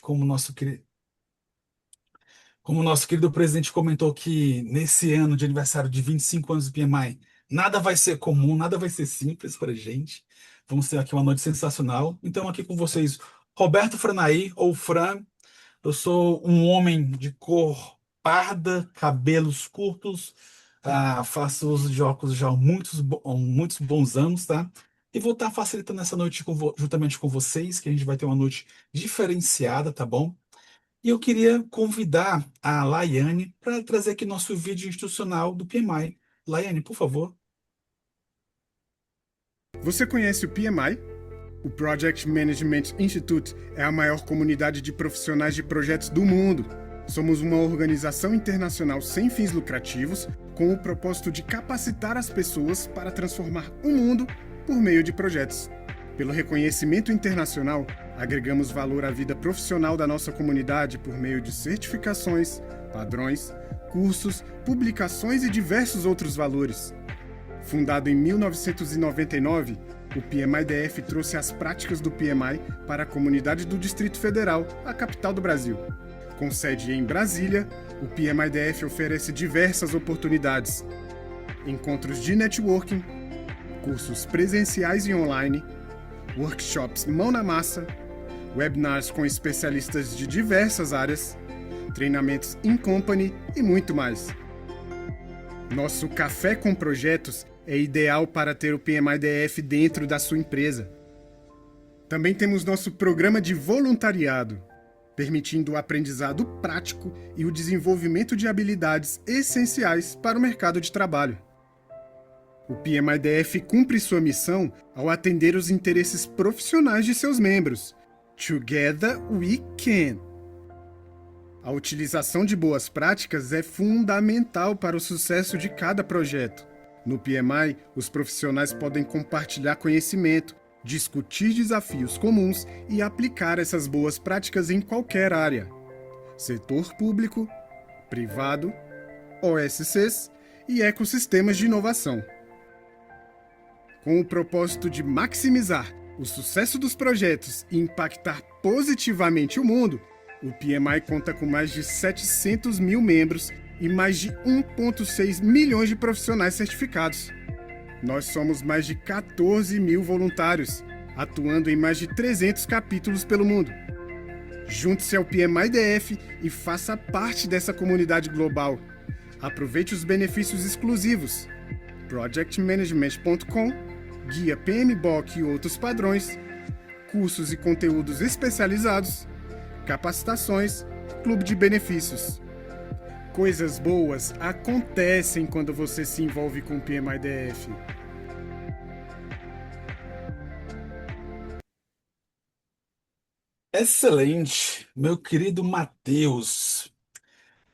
como o nosso querido presidente comentou que nesse ano de aniversário de 25 anos do PMI, nada vai ser comum, nada vai ser simples para gente. Vamos ter aqui uma noite sensacional. Então, aqui com vocês, Roberto Franaí, ou Fran. Eu sou um homem de cor parda, cabelos curtos, faço uso de óculos já há muitos bons anos, tá? E vou estar facilitando essa noite juntamente com vocês, que a gente vai ter uma noite diferenciada, tá bom? E eu queria convidar a Laiane para trazer aqui nosso vídeo institucional do PMI. Laiane, por favor. Você conhece o PMI? O Project Management Institute é a maior comunidade de profissionais de projetos do mundo. Somos uma organização internacional sem fins lucrativos, com o propósito de capacitar as pessoas para transformar o mundo por meio de projetos. Pelo reconhecimento internacional, agregamos valor à vida profissional da nossa comunidade por meio de certificações, padrões, cursos, publicações e diversos outros valores. Fundado em 1999, o PMI-DF trouxe as práticas do PMI para a comunidade do Distrito Federal, a capital do Brasil. Com sede em Brasília, o PMI-DF oferece diversas oportunidades: encontros de networking, cursos presenciais e online, workshops mão na massa, webinars com especialistas de diversas áreas, treinamentos in company e muito mais. Nosso café com projetos é ideal para ter o PMI-DF dentro da sua empresa. Também temos nosso programa de voluntariado, permitindo o aprendizado prático e o desenvolvimento de habilidades essenciais para o mercado de trabalho. O PMI-DF cumpre sua missão ao atender os interesses profissionais de seus membros. Together we can! A utilização de boas práticas é fundamental para o sucesso de cada projeto. No PMI, os profissionais podem compartilhar conhecimento, discutir desafios comuns e aplicar essas boas práticas em qualquer área: setor público, privado, OSCs e ecossistemas de inovação. Com o propósito de maximizar o sucesso dos projetos e impactar positivamente o mundo, o PMI conta com mais de 700 mil membros e mais de 1,6 milhões de profissionais certificados. Nós somos mais de 14 mil voluntários, atuando em mais de 300 capítulos pelo mundo. Junte-se ao PMI-DF e faça parte dessa comunidade global. Aproveite os benefícios exclusivos: projectmanagement.com, guia PMBOK e outros padrões, cursos e conteúdos especializados, capacitações, clube de benefícios. Coisas boas acontecem quando você se envolve com o PMI-DF. Excelente, meu querido Matheus.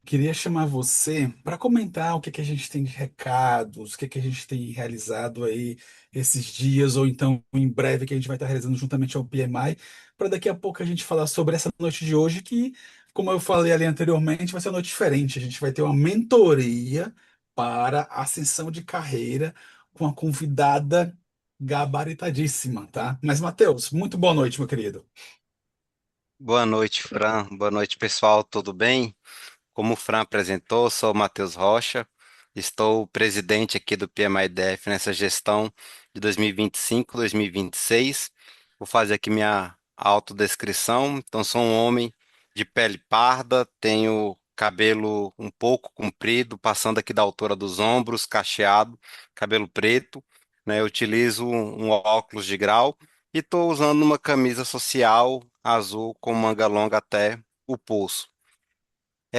Queria chamar você para comentar o que que a gente tem de recados, o que que a gente tem realizado aí esses dias, ou então em breve que a gente vai estar realizando juntamente ao PMI, para daqui a pouco a gente falar sobre essa noite de hoje, que, como eu falei ali anteriormente, vai ser uma noite diferente. A gente vai ter uma mentoria para ascensão de carreira com a convidada gabaritadíssima, tá? Mas, Matheus, muito boa noite, meu querido. Boa noite, Fran. Boa noite, pessoal. Tudo bem? Como o Fran apresentou, sou o Matheus Rocha. Estou presidente aqui do PMI-DF nessa gestão de 2025-2026. Vou fazer aqui minha autodescrição. Então, sou um homem de pele parda, tenho cabelo um pouco comprido, passando aqui da altura dos ombros, cacheado, cabelo preto, né? Eu utilizo um óculos de grau e estou usando uma camisa social azul com manga longa até o pulso.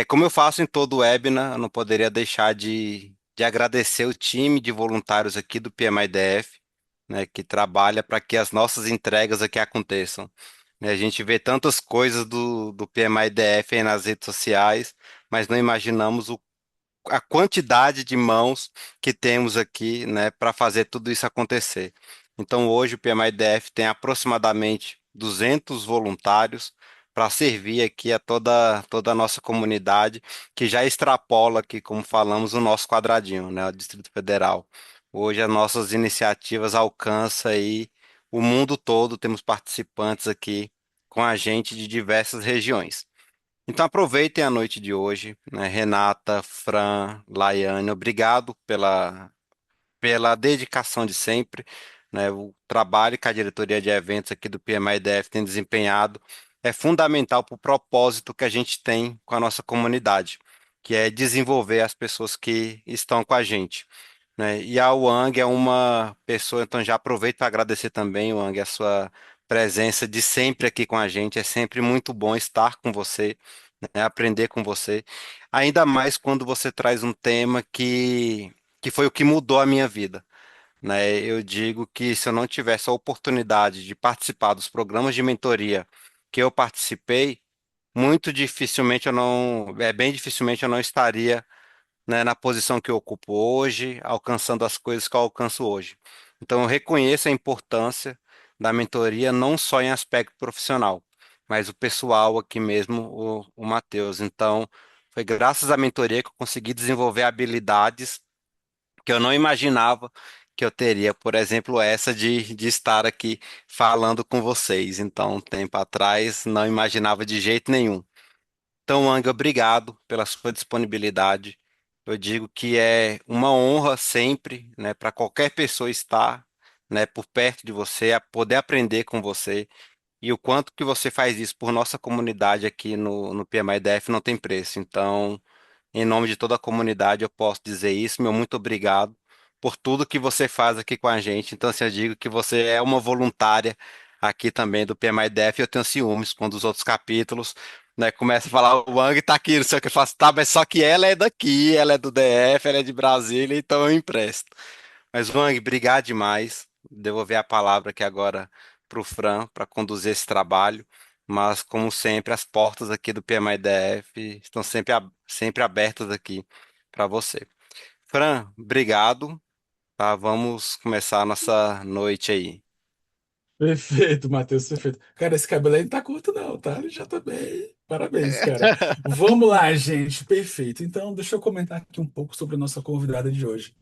Como eu faço em todo webinar, eu não poderia deixar de agradecer o time de voluntários aqui do PMI-DF, né, que trabalha para que as nossas entregas aqui aconteçam. Né, a gente vê tantas coisas do PMI-DF aí nas redes sociais, mas não imaginamos a quantidade de mãos que temos aqui, né, para fazer tudo isso acontecer. Então, hoje o PMI-DF tem aproximadamente 200 voluntários para servir aqui a toda a nossa comunidade, que já extrapola aqui, como falamos, o nosso quadradinho, né, o Distrito Federal. Hoje as nossas iniciativas alcançam aí o mundo todo, temos participantes aqui com a gente de diversas regiões. Então aproveitem a noite de hoje, né? Renata, Fran, Laiane, obrigado pela dedicação de sempre, né? O trabalho que a diretoria de eventos aqui do PMI-DF tem desempenhado é fundamental para o propósito que a gente tem com a nossa comunidade, que é desenvolver as pessoas que estão com a gente, né? E a Wang é uma pessoa, então já aproveito para agradecer também, Wang, a sua presença de sempre aqui com a gente. É sempre muito bom estar com você, né? Aprender com você, ainda mais quando você traz um tema que foi o que mudou a minha vida, né? Eu digo que se eu não tivesse a oportunidade de participar dos programas de mentoria que eu participei, muito dificilmente eu não, bem dificilmente eu não estaria, né, na posição que eu ocupo hoje, alcançando as coisas que eu alcanço hoje. Então, eu reconheço a importância da mentoria não só em aspecto profissional, mas o pessoal aqui mesmo, o Matheus. Então, foi graças à mentoria que eu consegui desenvolver habilidades que eu não imaginava que eu teria, por exemplo, essa de estar aqui falando com vocês. Então, um tempo atrás, não imaginava de jeito nenhum. Então, Anga, obrigado pela sua disponibilidade. Eu digo que é uma honra sempre, né, para qualquer pessoa estar, né, por perto de você, a poder aprender com você. E o quanto que você faz isso por nossa comunidade aqui no PMI-DF não tem preço. Então, em nome de toda a comunidade, eu posso dizer isso. Meu muito obrigado por tudo que você faz aqui com a gente. Então, assim, eu digo que você é uma voluntária aqui também do PMI-DF. Eu tenho ciúmes quando os outros capítulos, né, começam a falar, o Wang tá aqui, não sei o que, eu faço, tá, mas só que ela é daqui, ela é do DF, ela é de Brasília, então eu empresto. Mas, Wang, obrigado demais. Devolver a palavra aqui agora para o Fran, para conduzir esse trabalho. Mas, como sempre, as portas aqui do PMI-DF estão sempre abertas aqui para você. Fran, obrigado. Tá, vamos começar a nossa noite aí. Perfeito, Matheus, perfeito. Cara, esse cabelo aí não tá curto, não, tá? Ele já tá bem. Parabéns, cara. Vamos lá, gente. Perfeito. Então, deixa eu comentar aqui um pouco sobre a nossa convidada de hoje.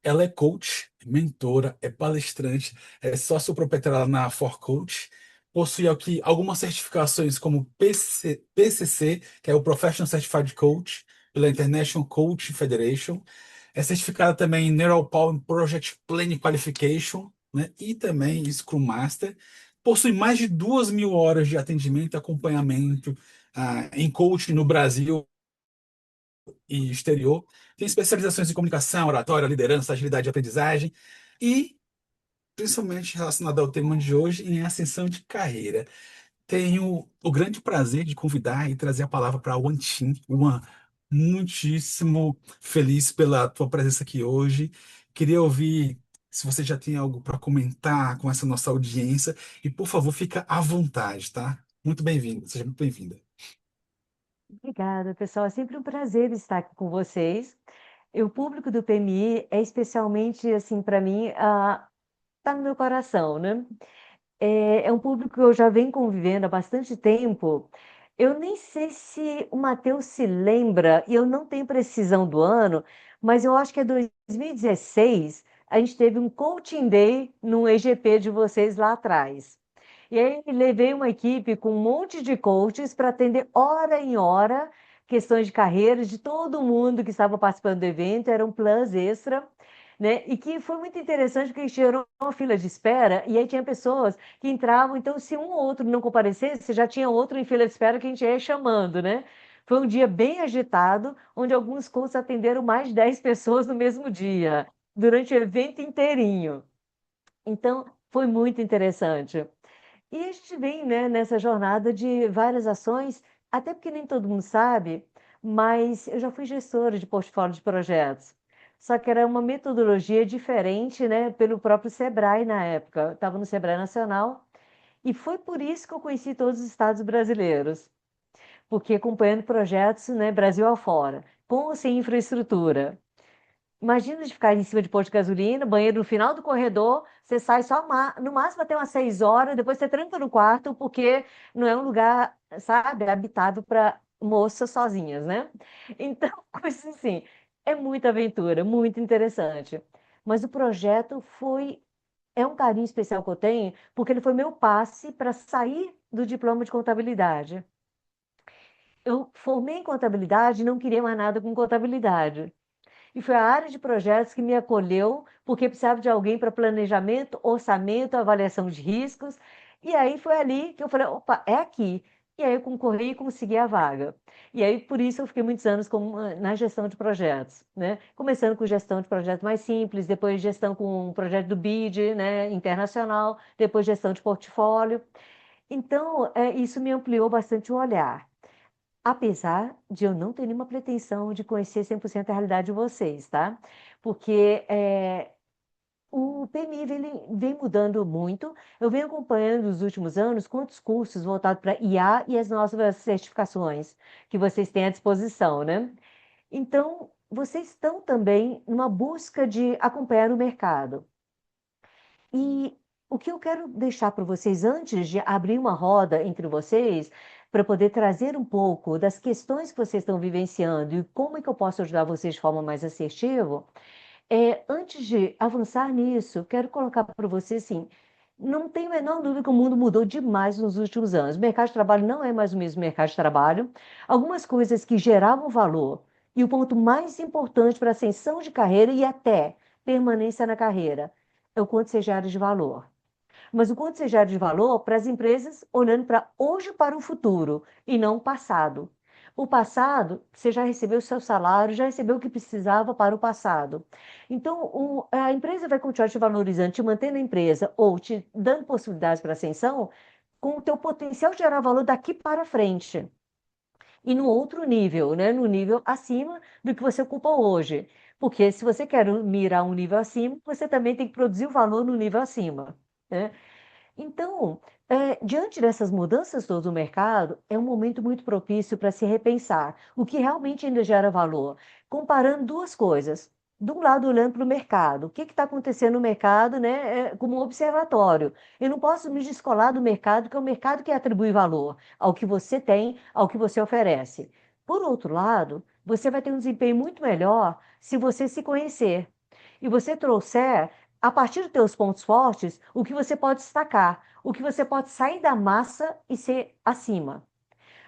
Ela é coach, mentora, é palestrante, é sócio-proprietária na For Coach, possui aqui algumas certificações como PCC, que é o Professional Certified Coach, pela International Coach Federation. É certificada também em Neural Power Project Planning Qualification, né? E também Scrum Master. Possui mais de 2.000 horas de atendimento e acompanhamento em coaching no Brasil e exterior. Tem especializações em comunicação, oratória, liderança, agilidade e aprendizagem. E, principalmente relacionado ao tema de hoje, em ascensão de carreira. Tenho o grande prazer de convidar e trazer a palavra para a Wan Chin. Wan, muitíssimo feliz pela tua presença aqui hoje. Queria ouvir se você já tem algo para comentar com essa nossa audiência. E, por favor, fica à vontade, tá? Muito bem-vindo, seja muito bem-vinda. Obrigada, pessoal. É sempre um prazer estar aqui com vocês. E o público do PMI é especialmente, assim, para mim, tá no meu coração, né? É um público que eu já venho convivendo há bastante tempo. Eu nem sei se o Matheus se lembra, e eu não tenho precisão do ano, mas eu acho que é 2016, a gente teve um Coaching Day no EGP de vocês lá atrás. E aí levei uma equipe com um monte de coaches para atender hora em hora questões de carreira de todo mundo que estava participando do evento, era um plus extra, né? E que foi muito interessante porque a gente gerou uma fila de espera e aí tinha pessoas que entravam, então se um ou outro não comparecesse, já tinha outro em fila de espera que a gente ia chamando, né? Foi um dia bem agitado, onde alguns coaches atenderam mais de 10 pessoas no mesmo dia, durante o evento inteirinho. Então, foi muito interessante. E a gente vem, né, nessa jornada de várias ações, até porque nem todo mundo sabe, mas eu já fui gestora de portfólio de projetos. Só que era uma metodologia diferente, né, pelo próprio Sebrae na época. Eu estava no Sebrae Nacional e foi por isso que eu conheci todos os estados brasileiros, porque acompanhando projetos, né, Brasil afora, com ou sem infraestrutura. Imagina de ficar em cima de posto de gasolina, banheiro no final do corredor, você sai só no máximo até umas 6 horas, depois você tranca no quarto, porque não é um lugar, sabe, habitado para moças sozinhas, né? Então, coisas assim, é muita aventura, muito interessante. Mas o projeto é um carinho especial que eu tenho, porque ele foi meu passe para sair do diploma de contabilidade. Eu formei em contabilidade e não queria mais nada com contabilidade. E foi a área de projetos que me acolheu, porque precisava de alguém para planejamento, orçamento, avaliação de riscos. E aí foi ali que eu falei, opa, é aqui. E aí eu concorri e consegui a vaga. E aí, por isso, eu fiquei muitos anos na gestão de projetos, né? Começando com gestão de projetos mais simples, depois gestão com um projeto do BID, né, internacional, depois gestão de portfólio. Então, isso me ampliou bastante o olhar. Apesar de eu não ter nenhuma pretensão de conhecer 100% a realidade de vocês, tá? Porque o PMI vem mudando muito. Eu venho acompanhando nos últimos anos quantos cursos voltados para IA e as novas certificações que vocês têm à disposição, né? Então, vocês estão também numa busca de acompanhar o mercado. E o que eu quero deixar para vocês, antes de abrir uma roda entre vocês, para poder trazer um pouco das questões que vocês estão vivenciando e como é que eu posso ajudar vocês de forma mais assertiva, antes de avançar nisso, eu quero colocar para vocês assim, não tenho a menor dúvida que o mundo mudou demais nos últimos anos. O mercado de trabalho não é mais o mesmo mercado de trabalho. Algumas coisas que geravam valor e o ponto mais importante para ascensão de carreira e até permanência na carreira é o quanto você gera de valor. Mas o quanto você gera de valor para as empresas olhando para hoje para o futuro e não o passado. O passado, você já recebeu o seu salário, já recebeu o que precisava para o passado. Então, a empresa vai continuar te valorizando, te mantendo na empresa ou te dando possibilidades para ascensão com o teu potencial de gerar valor daqui para frente. E no outro nível, né? No nível acima do que você ocupa hoje. Porque se você quer mirar um nível acima, você também tem que produzir o valor no nível acima, né? Então, diante dessas mudanças todas no mercado, é um momento muito propício para se repensar o que realmente ainda gera valor, comparando duas coisas. De um lado, olhando para o mercado, o que está acontecendo no mercado, né, como um observatório. Eu não posso me descolar do mercado, que é o mercado que atribui valor ao que você tem, ao que você oferece. Por outro lado, você vai ter um desempenho muito melhor se você se conhecer e você trouxer a partir dos teus pontos fortes, o que você pode destacar, o que você pode sair da massa e ser acima.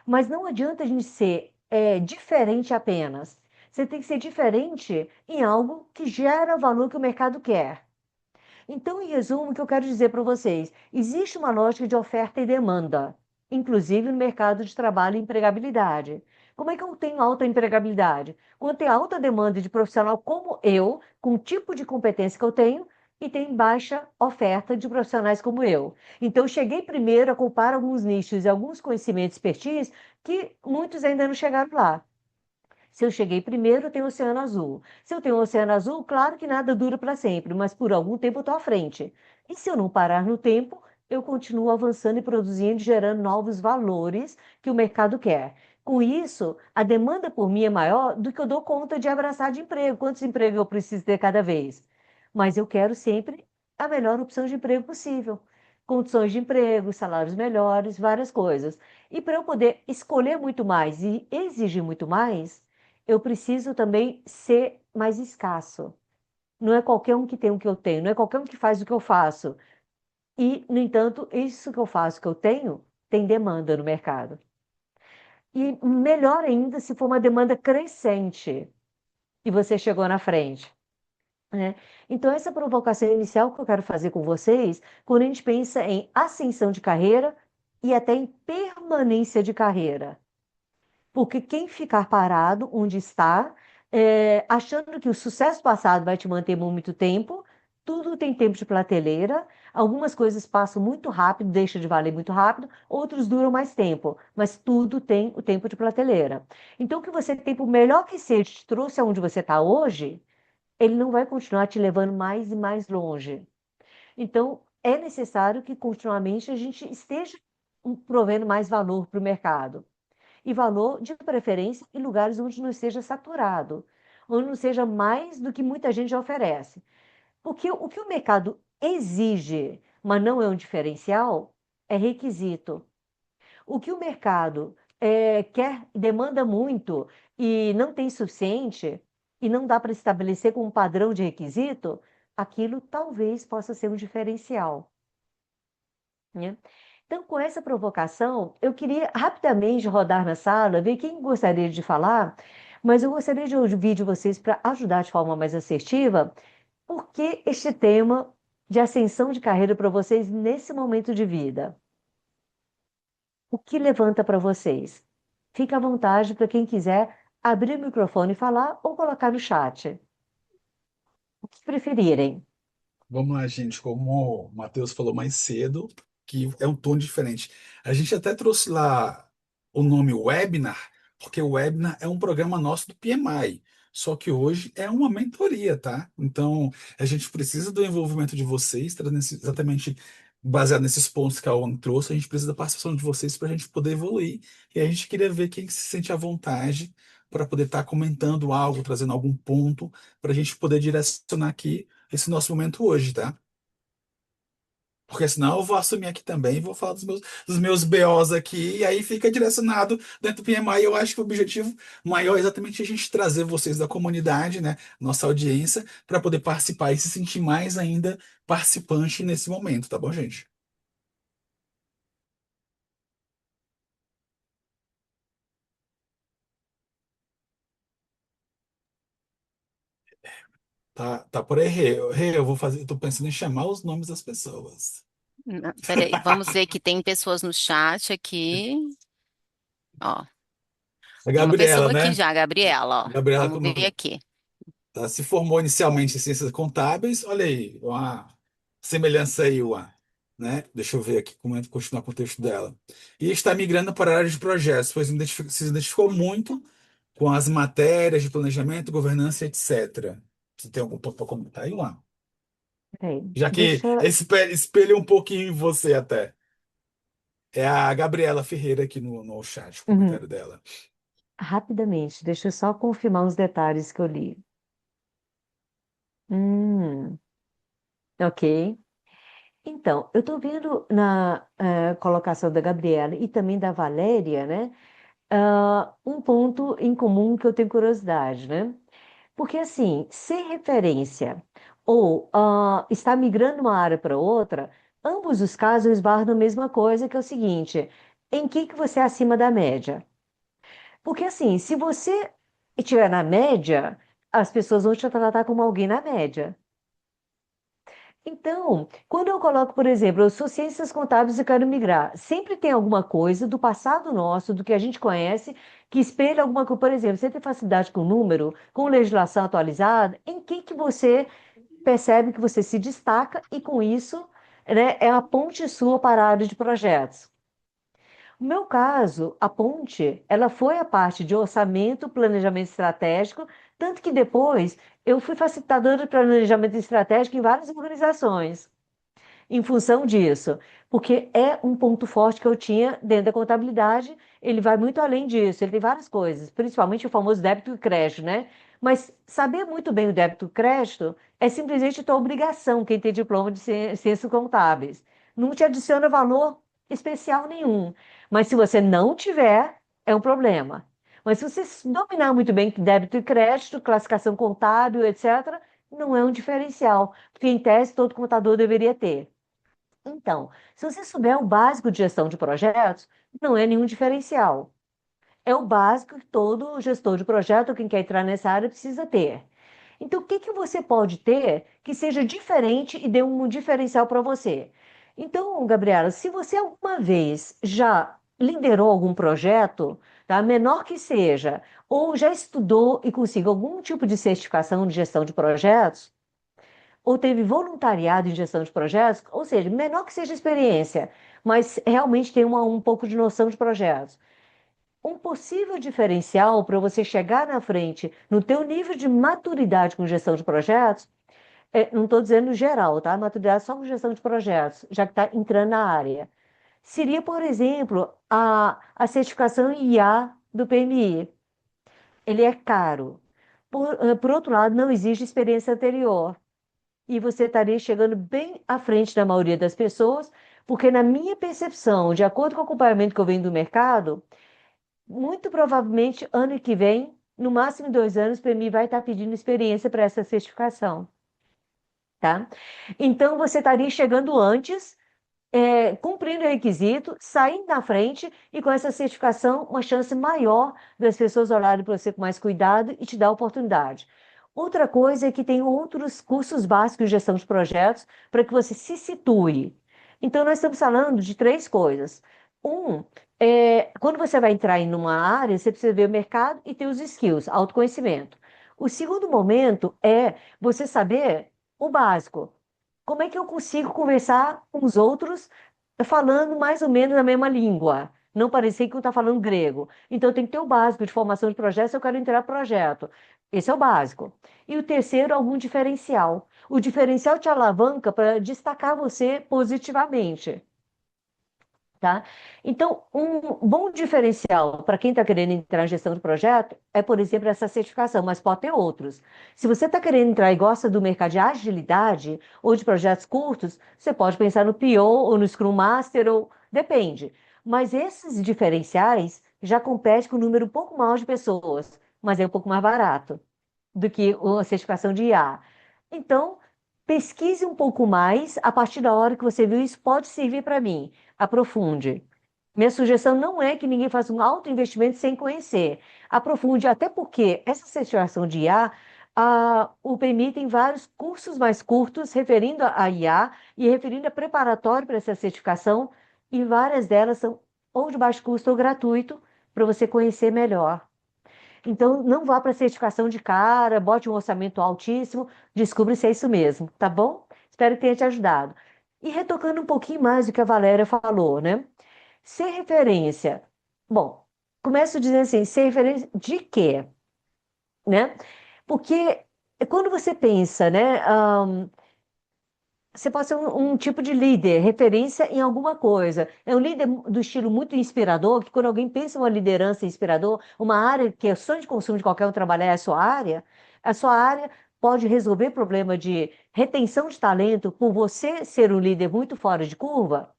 Mas não adianta a gente ser diferente apenas. Você tem que ser diferente em algo que gera valor que o mercado quer. Então, em resumo, o que eu quero dizer para vocês, existe uma lógica de oferta e demanda, inclusive no mercado de trabalho e empregabilidade. Como é que eu tenho alta empregabilidade? Quando tem alta demanda de profissional como eu, com o tipo de competência que eu tenho, e tem baixa oferta de profissionais como eu. Então, eu cheguei primeiro a ocupar alguns nichos e alguns conhecimentos expertise que muitos ainda não chegaram lá. Se eu cheguei primeiro, eu tenho o Oceano Azul. Se eu tenho o Oceano Azul, claro que nada dura para sempre, mas por algum tempo eu estou à frente. E se eu não parar no tempo, eu continuo avançando e produzindo, gerando novos valores que o mercado quer. Com isso, a demanda por mim é maior do que eu dou conta de abraçar de emprego. Quantos empregos eu preciso ter cada vez? Mas eu quero sempre a melhor opção de emprego possível. Condições de emprego, salários melhores, várias coisas. E para eu poder escolher muito mais e exigir muito mais, eu preciso também ser mais escasso. Não é qualquer um que tem o que eu tenho, não é qualquer um que faz o que eu faço. E, no entanto, isso que eu faço, que eu tenho, tem demanda no mercado. E melhor ainda se for uma demanda crescente e você chegou na frente, né? Então, essa provocação inicial que eu quero fazer com vocês, quando a gente pensa em ascensão de carreira e até em permanência de carreira. Porque quem ficar parado onde está, achando que o sucesso passado vai te manter por muito tempo, tudo tem tempo de prateleira, algumas coisas passam muito rápido, deixam de valer muito rápido, outros duram mais tempo, mas tudo tem o tempo de prateleira. Então, o que você tem, por melhor que seja, te trouxe aonde você está hoje, ele não vai continuar te levando mais e mais longe. Então, é necessário que continuamente a gente esteja provendo mais valor para o mercado e valor, de preferência, em lugares onde não esteja saturado, onde não seja mais do que muita gente já oferece. Porque o que o mercado exige, mas não é um diferencial, é requisito. O que o mercado quer, demanda muito e não tem suficiente, e não dá para estabelecer como padrão de requisito, aquilo talvez possa ser um diferencial, né? Então, com essa provocação, eu queria rapidamente rodar na sala, ver quem gostaria de falar, mas eu gostaria de ouvir de vocês para ajudar de forma mais assertiva, por que este tema de ascensão de carreira para vocês nesse momento de vida? O que levanta para vocês? Fica à vontade para quem quiser abrir o microfone e falar ou colocar no chat. O que preferirem. Vamos lá, gente. Como o Matheus falou mais cedo, que é um tom diferente. A gente até trouxe lá o nome webinar, porque o webinar é um programa nosso do PMI. Só que hoje é uma mentoria, tá? Então, a gente precisa do envolvimento de vocês, trazendo exatamente baseado nesses pontos que a ONU trouxe. A gente precisa da participação de vocês para a gente poder evoluir. E a gente queria ver quem se sente à vontade para poder estar comentando algo, trazendo algum ponto, para a gente poder direcionar aqui esse nosso momento hoje, tá? Porque senão eu vou assumir aqui também e vou falar dos meus BOs aqui, e aí fica direcionado dentro do PMI. Eu acho que o objetivo maior é exatamente a gente trazer vocês da comunidade, né, nossa audiência, para poder participar e se sentir mais ainda participante nesse momento, tá bom, gente? Tá por aí, Rê, eu vou fazer, tô pensando em chamar os nomes das pessoas. Peraí, vamos ver que tem pessoas no chat aqui. Ó, A tem uma Gabriela, pessoa aqui né? já, Gabriela, A ó. Gabriela, Vamos ver como aqui. tá, se formou inicialmente em ciências contábeis, olha aí, uma semelhança aí, né? Deixa eu ver aqui como é que continuar com o texto dela. E está migrando para a área de projetos, pois se identificou muito com as matérias de planejamento, governança, etc. Você tem algum ponto para comentar aí, Luan? Peraí, Já que deixa, espelha um pouquinho em você até. É a Gabriela Ferreira aqui no chat, o uhum, comentário dela. rapidamente, deixa eu só confirmar os detalhes que eu li. Hum, ok. Então, eu estou vendo na colocação da Gabriela e também da Valéria, né, um ponto em comum que eu tenho curiosidade, né? Porque, assim, ser referência ou estar migrando uma área para outra, ambos os casos esbarram na mesma coisa, que é o seguinte: em que você é acima da média? Porque, assim, se você estiver na média, as pessoas vão te tratar como alguém na média. Então, quando eu coloco, por exemplo, eu sou ciências contábeis e quero migrar, sempre tem alguma coisa do passado nosso, do que a gente conhece, que espelha alguma coisa. Por exemplo, você tem facilidade com número, com legislação atualizada, em que você percebe que você se destaca e com isso, né, é a ponte sua para a área de projetos. No meu caso, a ponte, ela foi a parte de orçamento, planejamento estratégico, tanto que depois eu fui facilitadora de planejamento estratégico em várias organizações em função disso, porque é um ponto forte que eu tinha dentro da contabilidade. Ele vai muito além disso, ele tem várias coisas, principalmente o famoso débito e crédito, né? Mas saber muito bem o débito e crédito é simplesmente tua obrigação, quem tem diploma de ciências contábeis. Não te adiciona valor especial nenhum. Mas se você não tiver, é um problema. Mas se você dominar muito bem débito e crédito, classificação contábil, etc., não é um diferencial, porque em tese todo contador deveria ter. Então, se você souber o básico de gestão de projetos, não é nenhum diferencial. É o básico que todo gestor de projeto, quem quer entrar nessa área, precisa ter. Então, o que que você pode ter que seja diferente e dê um diferencial para você? Então, Gabriela, se você alguma vez já liderou algum projeto, tá, menor que seja, ou já estudou e conseguiu algum tipo de certificação de gestão de projetos, ou teve voluntariado em gestão de projetos, ou seja, menor que seja a experiência, mas realmente tem um pouco de noção de projetos. Um possível diferencial para você chegar na frente no teu nível de maturidade com gestão de projetos, não estou dizendo geral, tá? Maturidade só com gestão de projetos, já que está entrando na área. Seria, por exemplo, a certificação IA do PMI. Ele é caro. Por outro lado, não existe experiência anterior e você estaria chegando bem à frente da maioria das pessoas, porque na minha percepção, de acordo com o acompanhamento que eu venho do mercado, muito provavelmente ano que vem, no máximo 2 anos, para mim vai estar pedindo experiência para essa certificação, tá? Então você estaria chegando antes cumprindo o requisito, saindo na frente e com essa certificação, uma chance maior das pessoas olharem para você com mais cuidado e te dar oportunidade. Outra coisa é que tem outros cursos básicos de gestão de projetos para que você se situe. Então, nós estamos falando de três coisas. Um, quando você vai entrar em uma área, você precisa ver o mercado e ter os skills, autoconhecimento. O segundo momento é você saber o básico. Como é que eu consigo conversar com os outros falando mais ou menos a mesma língua? Não parecer que eu estou falando grego. Então, tem que ter o básico de formação de projeto se eu quero entrar projeto. Esse é o básico. E o terceiro, algum diferencial. O diferencial te alavanca para destacar você positivamente. Tá? Então, um bom diferencial para quem está querendo entrar em gestão de projeto é, por exemplo, essa certificação, mas pode ter outros. Se você está querendo entrar e gosta do mercado de agilidade ou de projetos curtos, você pode pensar no PO ou no Scrum Master, ou depende. Mas esses diferenciais já competem com um número um pouco maior de pessoas, mas é um pouco mais barato do que a certificação de IA. Então, pesquise um pouco mais, a partir da hora que você viu isso pode servir para mim. Aprofunde. Minha sugestão não é que ninguém faça um alto investimento sem conhecer. Aprofunde, até porque essa certificação de IA, o PMI tem vários cursos mais curtos referindo a IA e referindo a preparatório para essa certificação, e várias delas são ou de baixo custo ou gratuito, para você conhecer melhor. Então, não vá para a certificação de cara, bote um orçamento altíssimo, descubra se é isso mesmo, tá bom? Espero que tenha te ajudado. E retocando um pouquinho mais do que a Valéria falou, né? Ser referência. Bom, começo dizendo assim, ser referência de quê? Né? Porque quando você pensa, né? Você pode ser um tipo de líder, referência em alguma coisa. É um líder do estilo muito inspirador, que quando alguém pensa em uma liderança inspirador, uma área que é sonho de consumo de qualquer um trabalhar é a sua área pode resolver problema de retenção de talento por você ser um líder muito fora de curva,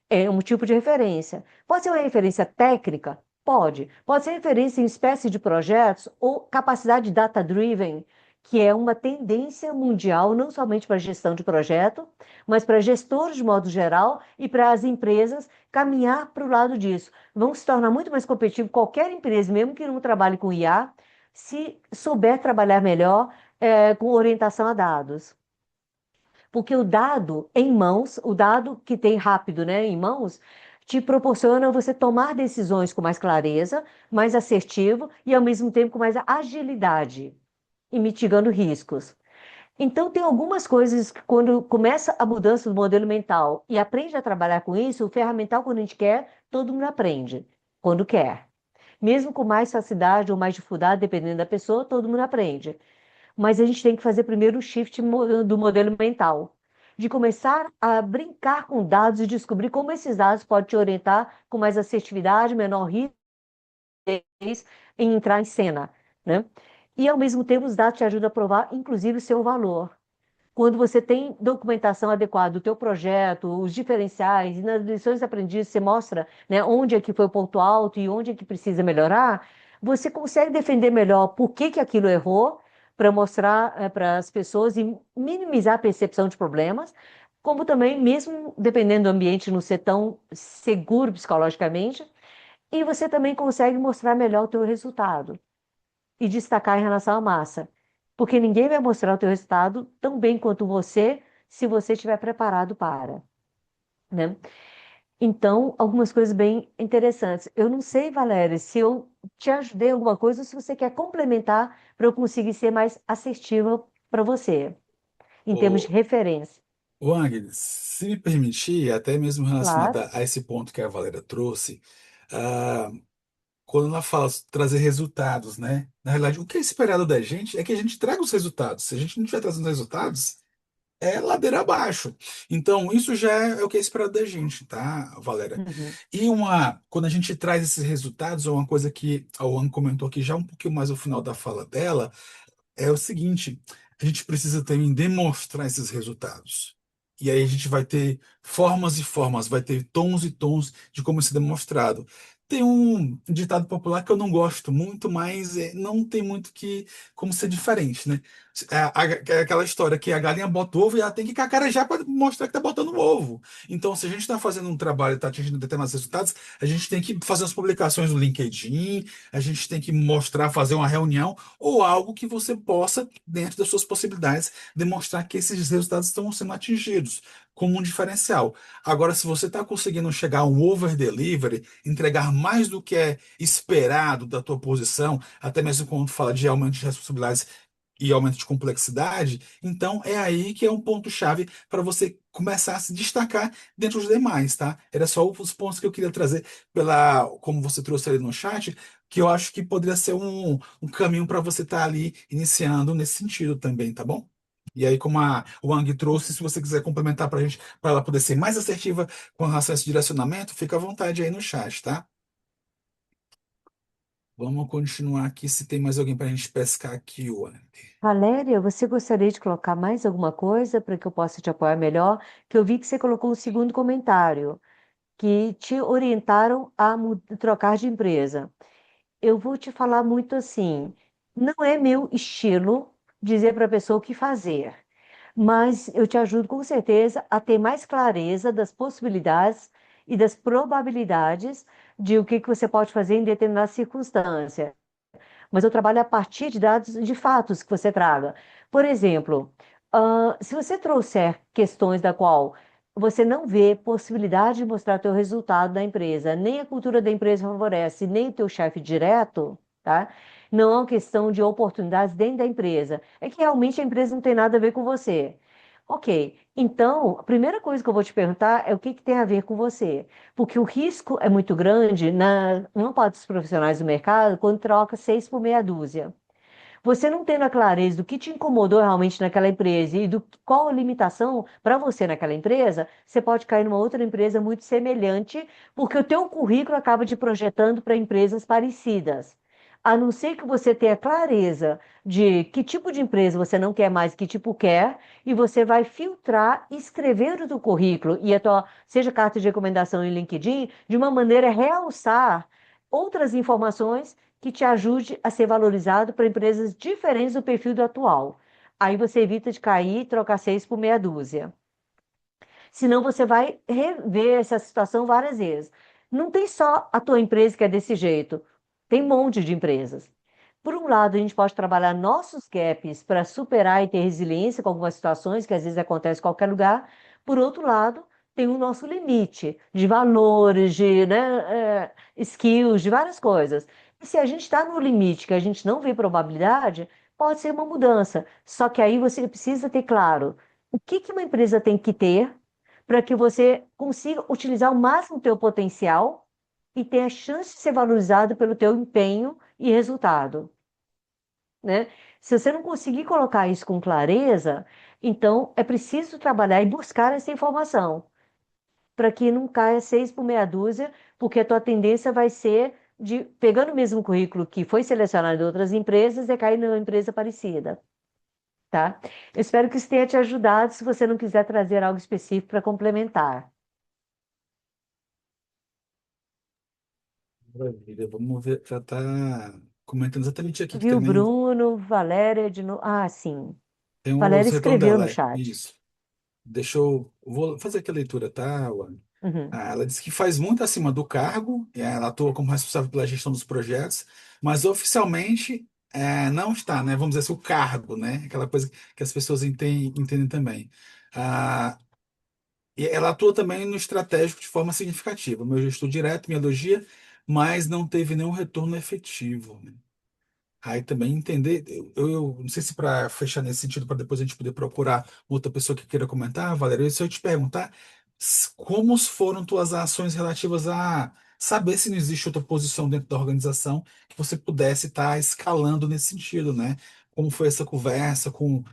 é um tipo de referência. Pode ser uma referência técnica? Pode. Pode ser referência em espécie de projetos ou capacidade data-driven, que é uma tendência mundial, não somente para a gestão de projeto, mas para gestores de modo geral e para as empresas caminhar para o lado disso. Vão se tornar muito mais competitivos qualquer empresa, mesmo que não trabalhe com IA, se souber trabalhar melhor, com orientação a dados. Porque o dado em mãos, o dado que tem rápido, né, em mãos, te proporciona você tomar decisões com mais clareza, mais assertivo e ao mesmo tempo com mais agilidade e mitigando riscos. Então, tem algumas coisas que, quando começa a mudança do modelo mental e aprende a trabalhar com isso, o ferramental, quando a gente quer, todo mundo aprende, quando quer. Mesmo com mais facilidade ou mais dificuldade, dependendo da pessoa, todo mundo aprende. Mas a gente tem que fazer primeiro o shift do modelo mental, de começar a brincar com dados e descobrir como esses dados podem te orientar com mais assertividade, menor risco em entrar em cena, né? E, ao mesmo tempo, os dados te ajudam a provar, inclusive, o seu valor. Quando você tem documentação adequada do teu projeto, os diferenciais, e nas lições aprendidas você mostra, né, onde é que foi o ponto alto e onde é que precisa melhorar, você consegue defender melhor por que que aquilo errou, para mostrar para as pessoas e minimizar a percepção de problemas, como também, mesmo dependendo do ambiente não ser tão seguro psicologicamente, e você também consegue mostrar melhor o teu resultado e destacar em relação à massa. Porque ninguém vai mostrar o teu resultado tão bem quanto você, se você estiver preparado para, né? Então, algumas coisas bem interessantes. Eu não sei, Valéria, se eu te ajudei em alguma coisa ou se você quer complementar para eu conseguir ser mais assertiva para você, em termos de Ô, referência. ô Agnes, se me permitir, até mesmo Claro. relacionada a esse ponto que a Valéria trouxe, ah, quando ela fala trazer resultados, né? Na realidade, o que é esperado da gente é que a gente traga os resultados. Se a gente não estiver trazendo resultados, é ladeira abaixo. Então, isso já é o que é esperado da gente, tá, Valéria? Uhum. E quando a gente traz esses resultados, é uma coisa que a Luana comentou aqui já um pouquinho mais ao final da fala dela, é o seguinte: a gente precisa também demonstrar esses resultados. E aí a gente vai ter formas e formas, vai ter tons e tons de como ser demonstrado. Tem um ditado popular que eu não gosto muito, mas não tem muito como ser diferente, né? É aquela história que a galinha bota o ovo e ela tem que cacarejar para mostrar que está botando o ovo. Então, se a gente está fazendo um trabalho e está atingindo determinados resultados, a gente tem que fazer as publicações no LinkedIn, a gente tem que mostrar, fazer uma reunião ou algo que você possa, dentro das suas possibilidades, demonstrar que esses resultados estão sendo atingidos como um diferencial. Agora, se você está conseguindo chegar a um over delivery, entregar mais do que é esperado da tua posição, até mesmo quando fala de aumento de responsabilidades e aumento de complexidade, então é aí que é um ponto-chave para você começar a se destacar dentro dos demais, tá? Era só os pontos que eu queria trazer como você trouxe ali no chat, que eu acho que poderia ser um caminho para você estar ali iniciando nesse sentido também, tá bom? E aí, como o Ang trouxe, se você quiser complementar para a gente, para ela poder ser mais assertiva com relação a esse direcionamento, fica à vontade aí no chat, tá? Vamos continuar aqui se tem mais alguém para a gente pescar aqui, Ang. Valéria, você gostaria de colocar mais alguma coisa para que eu possa te apoiar melhor? Que eu vi que você colocou um segundo comentário, que te orientaram a trocar de empresa. Eu vou te falar muito assim, não é meu estilo dizer para a pessoa o que fazer, mas eu te ajudo com certeza a ter mais clareza das possibilidades e das probabilidades de o que que você pode fazer em determinada circunstância. Mas eu trabalho a partir de dados de fatos que você traga. Por exemplo, se você trouxer questões da qual você não vê possibilidade de mostrar teu resultado da empresa, nem a cultura da empresa favorece, nem o teu chefe direto, tá? Não é uma questão de oportunidades dentro da empresa. É que realmente a empresa não tem nada a ver com você. Ok, então, a primeira coisa que eu vou te perguntar é o que que tem a ver com você. Porque o risco é muito grande na maior parte dos profissionais do mercado quando troca seis por meia dúzia. Você não tendo a clareza do que te incomodou realmente naquela empresa e do qual a limitação para você naquela empresa, você pode cair numa outra empresa muito semelhante, porque o teu currículo acaba te projetando para empresas parecidas. A não ser que você tenha clareza de que tipo de empresa você não quer mais, que tipo quer, e você vai filtrar, escrever o teu currículo e a tua, seja carta de recomendação em LinkedIn, de uma maneira a realçar outras informações que te ajude a ser valorizado para empresas diferentes do perfil do atual. Aí você evita de cair e trocar seis por meia dúzia. Senão você vai rever essa situação várias vezes. Não tem só a tua empresa que é desse jeito, tem um monte de empresas. Por um lado, a gente pode trabalhar nossos gaps para superar e ter resiliência com algumas situações que às vezes acontecem em qualquer lugar. Por outro lado, tem o nosso limite de valores, de, né, skills, de várias coisas. E se a gente está no limite que a gente não vê probabilidade, pode ser uma mudança. Só que aí você precisa ter claro o que que uma empresa tem que ter para que você consiga utilizar ao máximo o teu potencial e ter a chance de ser valorizado pelo teu empenho e resultado, né? Se você não conseguir colocar isso com clareza, então é preciso trabalhar e buscar essa informação para que não caia seis por meia dúzia, porque a tua tendência vai ser de, pegando o mesmo currículo que foi selecionado em outras empresas, e cair numa empresa parecida, tá? Eu espero que isso tenha te ajudado, se você não quiser trazer algo específico para complementar. Maravilha, vamos ver, já está comentando exatamente aqui que Viu, também Bruno, Valéria de novo. Ah, sim. tem o Valéria sertão escreveu no dela, chat. isso. Vou fazer aqui a leitura, tá, Wanda? Uhum. Ela disse que faz muito acima do cargo, ela atua como responsável pela gestão dos projetos, mas oficialmente não está, né? Vamos dizer assim, o cargo, né? Aquela coisa que as pessoas entendem também. Ah, e ela atua também no estratégico de forma significativa. Meu gestor direto me elogia, mas não teve nenhum retorno efetivo, né? Aí também entender, eu não sei se para fechar nesse sentido, para depois a gente poder procurar outra pessoa que queira comentar, Valéria, se eu te perguntar como foram tuas ações relativas a saber se não existe outra posição dentro da organização que você pudesse estar escalando nesse sentido, né? Como foi essa conversa com,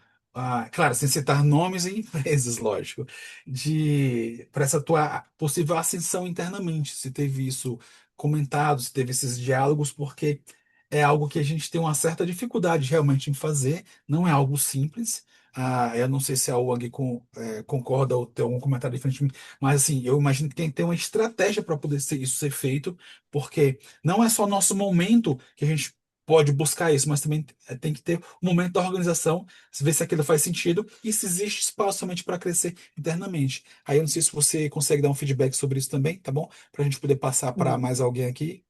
claro, sem citar nomes e empresas, lógico, para essa tua possível ascensão internamente, se teve isso comentado, se teve esses diálogos, porque é algo que a gente tem uma certa dificuldade realmente em fazer, não é algo simples. Eu não sei se a Wang concorda ou tem algum comentário diferente de mim, mas assim, eu imagino que tem que ter uma estratégia para poder isso ser feito, porque não é só nosso momento que a gente pode buscar isso, mas também tem que ter o momento da organização, ver se aquilo faz sentido e se existe espaço somente para crescer internamente. Aí eu não sei se você consegue dar um feedback sobre isso também, tá bom? Para a gente poder passar para mais alguém aqui.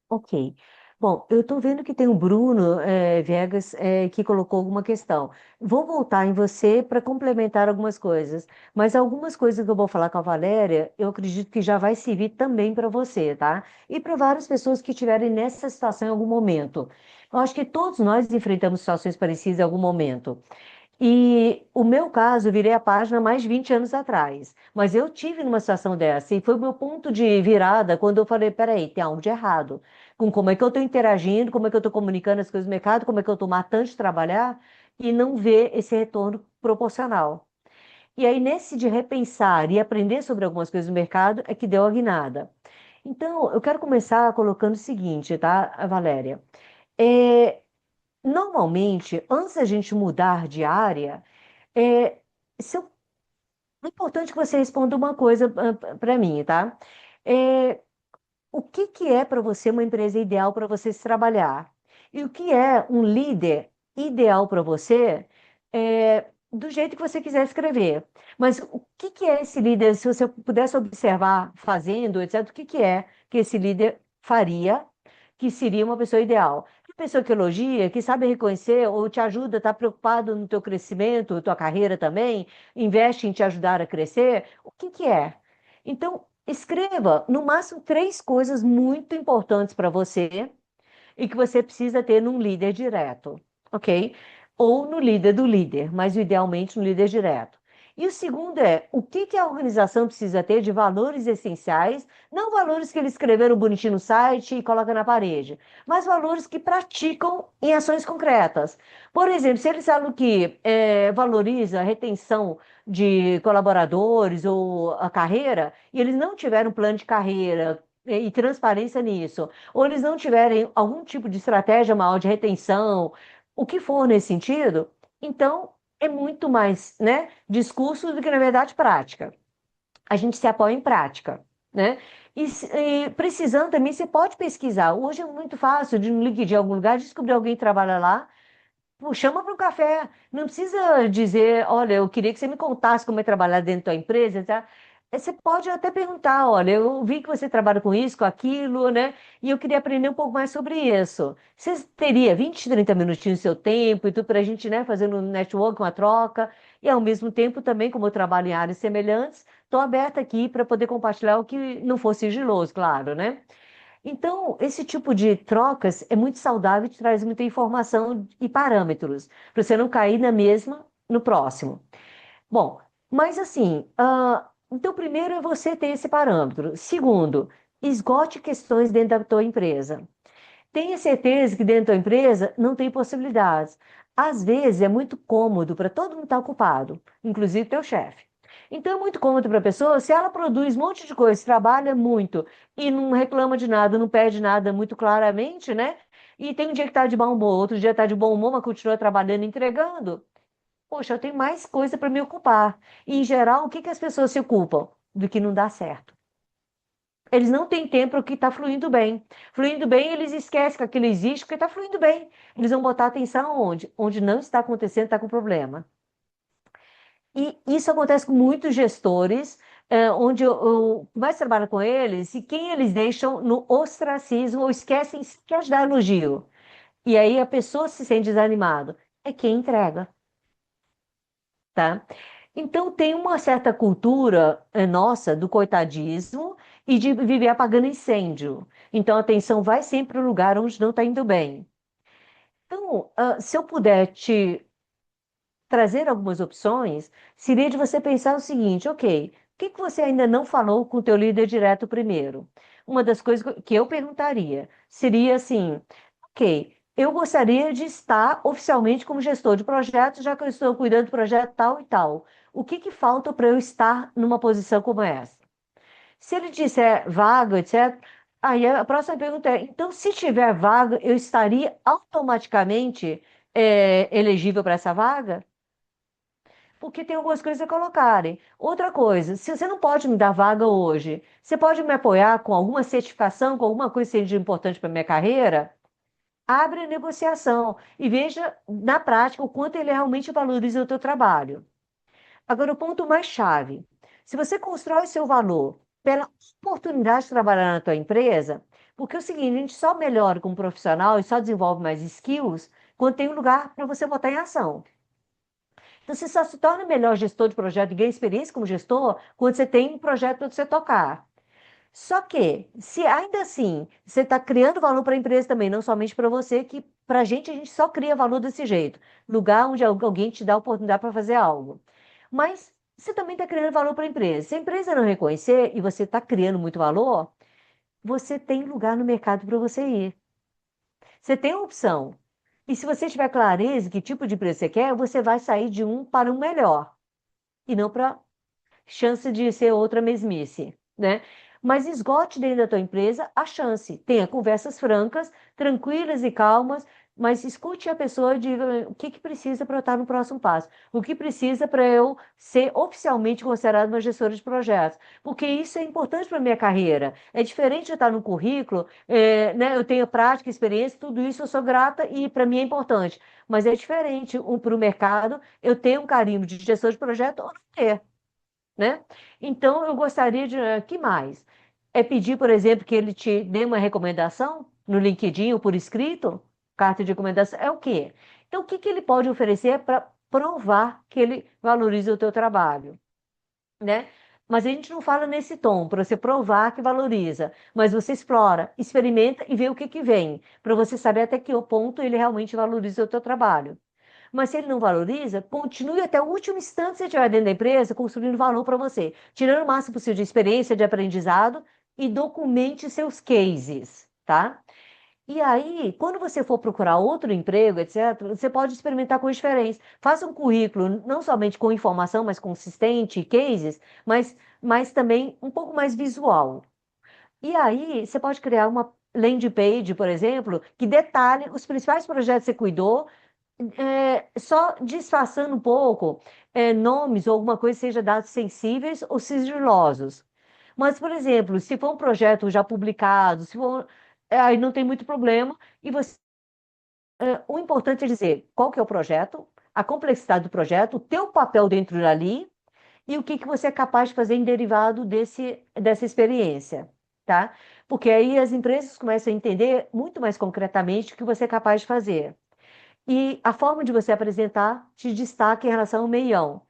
Ok. Bom, eu estou vendo que tem o Bruno Viegas que colocou alguma questão. Vou voltar em você para complementar algumas coisas, mas algumas coisas que eu vou falar com a Valéria, eu acredito que já vai servir também para você, tá? E para várias pessoas que estiverem nessa situação em algum momento. Eu acho que todos nós enfrentamos situações parecidas em algum momento. E o meu caso, eu virei a página mais de 20 anos atrás. Mas eu tive numa situação dessa e foi o meu ponto de virada quando eu falei, peraí, tem algo de errado. Com como é que eu estou interagindo, como é que eu estou comunicando as coisas no mercado, como é que eu estou matando de trabalhar e não ver esse retorno proporcional. E aí, nesse de repensar e aprender sobre algumas coisas do mercado, é que deu a guinada. Então, eu quero começar colocando o seguinte, tá, Valéria? É, Normalmente, antes da gente mudar de área, é, se eu- é importante que você responda uma coisa para mim, tá? É, o que que é para você uma empresa ideal para você se trabalhar? E o que é um líder ideal para você, do jeito que você quiser escrever? Mas o que que é esse líder, se você pudesse observar fazendo, etc., o que que é que esse líder faria que seria uma pessoa ideal? Uma pessoa que elogia, que sabe reconhecer ou te ajuda, está preocupado no teu crescimento, tua carreira também, investe em te ajudar a crescer, o que que é? Então, escreva no máximo três coisas muito importantes para você e que você precisa ter num líder direto, ok? Ou no líder do líder, mas idealmente no líder direto. E o segundo é o que que a organização precisa ter de valores essenciais, não valores que eles escreveram bonitinho no site e colocam na parede, mas valores que praticam em ações concretas. Por exemplo, se eles falam que valoriza a retenção de colaboradores ou a carreira, e eles não tiveram um plano de carreira e transparência nisso, ou eles não tiverem algum tipo de estratégia maior de retenção, o que for nesse sentido, então é muito mais, né, discurso do que, na verdade, prática. A gente se apoia em prática, né? E precisando também, você pode pesquisar. Hoje é muito fácil de no LinkedIn, em algum lugar, descobrir alguém que trabalha lá. Pô, chama para um café. Não precisa dizer, olha, eu queria que você me contasse como é trabalhar dentro da tua empresa, tá? Você pode até perguntar, olha, eu vi que você trabalha com isso, com aquilo, né? E eu queria aprender um pouco mais sobre isso. Você teria 20, 30 minutinhos do seu tempo e tudo para a gente, né, fazendo um network, uma troca. E ao mesmo tempo também, como eu trabalho em áreas semelhantes, estou aberta aqui para poder compartilhar o que não for sigiloso, claro, né? Então, esse tipo de trocas é muito saudável e te traz muita informação e parâmetros, para você não cair na mesma no próximo. Bom, mas assim, então primeiro é você ter esse parâmetro. Segundo, esgote questões dentro da tua empresa. Tenha certeza que dentro da empresa não tem possibilidades. Às vezes é muito cômodo para todo mundo estar ocupado, inclusive teu chefe. Então é muito cômodo para a pessoa, se ela produz um monte de coisa, trabalha muito e não reclama de nada, não pede nada muito claramente, né? E tem um dia que está de bom humor, outro dia está de bom humor, mas continua trabalhando, entregando. Poxa, eu tenho mais coisa para me ocupar. E, em geral, o que que as pessoas se ocupam? Do que não dá certo. Eles não têm tempo para o que está fluindo bem. Fluindo bem, eles esquecem que aquilo existe porque está fluindo bem. Eles vão botar atenção onde? Onde não está acontecendo, está com problema. E isso acontece com muitos gestores, onde eu mais trabalho com eles, e quem eles deixam no ostracismo ou esquecem que ajudar elogio. E aí a pessoa se sente desanimado. É quem entrega, tá? Então tem uma certa cultura nossa do coitadismo e de viver apagando incêndio. Então a atenção vai sempre para o lugar onde não está indo bem. Então, se eu puder te trazer algumas opções, seria de você pensar o seguinte, ok, o que que você ainda não falou com o teu líder direto primeiro? Uma das coisas que eu perguntaria seria assim, ok, eu gostaria de estar oficialmente como gestor de projetos, já que eu estou cuidando do projeto tal e tal. O que que falta para eu estar numa posição como essa? Se ele disser vaga, etc., aí a próxima pergunta é, então, se tiver vaga, eu estaria automaticamente elegível para essa vaga? porque tem algumas coisas a colocarem. Outra coisa, se você não pode me dar vaga hoje, você pode me apoiar com alguma certificação, com alguma coisa que seja importante para minha carreira? Abre a negociação e veja na prática o quanto ele realmente valoriza o teu trabalho. Agora, o ponto mais chave: se você constrói o seu valor pela oportunidade de trabalhar na tua empresa, porque é o seguinte, a gente só melhora como profissional e só desenvolve mais skills quando tem um lugar para você botar em ação. Então, você só se torna melhor gestor de projeto e ganha experiência como gestor quando você tem um projeto para você tocar. Só que, se ainda assim você está criando valor para a empresa também, não somente para você, que para a gente só cria valor desse jeito, lugar onde alguém te dá a oportunidade para fazer algo. Mas você também está criando valor para a empresa. Se a empresa não reconhecer e você está criando muito valor, você tem lugar no mercado para você ir. Você tem uma opção. E se você tiver clareza que tipo de empresa você quer, você vai sair de um para um melhor. E não para chance de ser outra mesmice, né? Mas esgote dentro da tua empresa a chance. Tenha conversas francas, tranquilas e calmas, mas escute a pessoa e diga o que precisa para eu estar no próximo passo. O que precisa para eu ser oficialmente considerada uma gestora de projetos. Porque isso é importante para a minha carreira. É diferente de estar no currículo, né? Eu tenho prática, experiência, tudo isso eu sou grata e para mim é importante. Mas é diferente para o mercado eu ter um carimbo de gestor de projeto ou não ter, né? Então, eu gostaria de. Que mais? É pedir, por exemplo, que ele te dê uma recomendação no LinkedIn ou por escrito? Carta de recomendação. É o quê? Então, o que que ele pode oferecer para provar que ele valoriza o teu trabalho, né? Mas a gente não fala nesse tom, para você provar que valoriza, mas você explora, experimenta e vê o que que vem, para você saber até que ponto ele realmente valoriza o teu trabalho. Mas se ele não valoriza, continue até o último instante que você estiver dentro da empresa, construindo valor para você, tirando o máximo possível de experiência, de aprendizado e documente seus cases, tá? E aí, quando você for procurar outro emprego, etc., você pode experimentar coisas diferentes. Faça um currículo, não somente com informação, mas consistente, cases, mas também um pouco mais visual. E aí, você pode criar uma landing page, por exemplo, que detalhe os principais projetos que você cuidou, só disfarçando um pouco, nomes ou alguma coisa seja dados sensíveis ou sigilosos. Mas, por exemplo, se for um projeto já publicado, se for, aí não tem muito problema, e você, o importante é dizer qual que é o projeto, a complexidade do projeto, o teu papel dentro dali e o que que você é capaz de fazer em derivado dessa experiência, tá? Porque aí as empresas começam a entender muito mais concretamente o que você é capaz de fazer. E a forma de você apresentar te destaca em relação ao meião.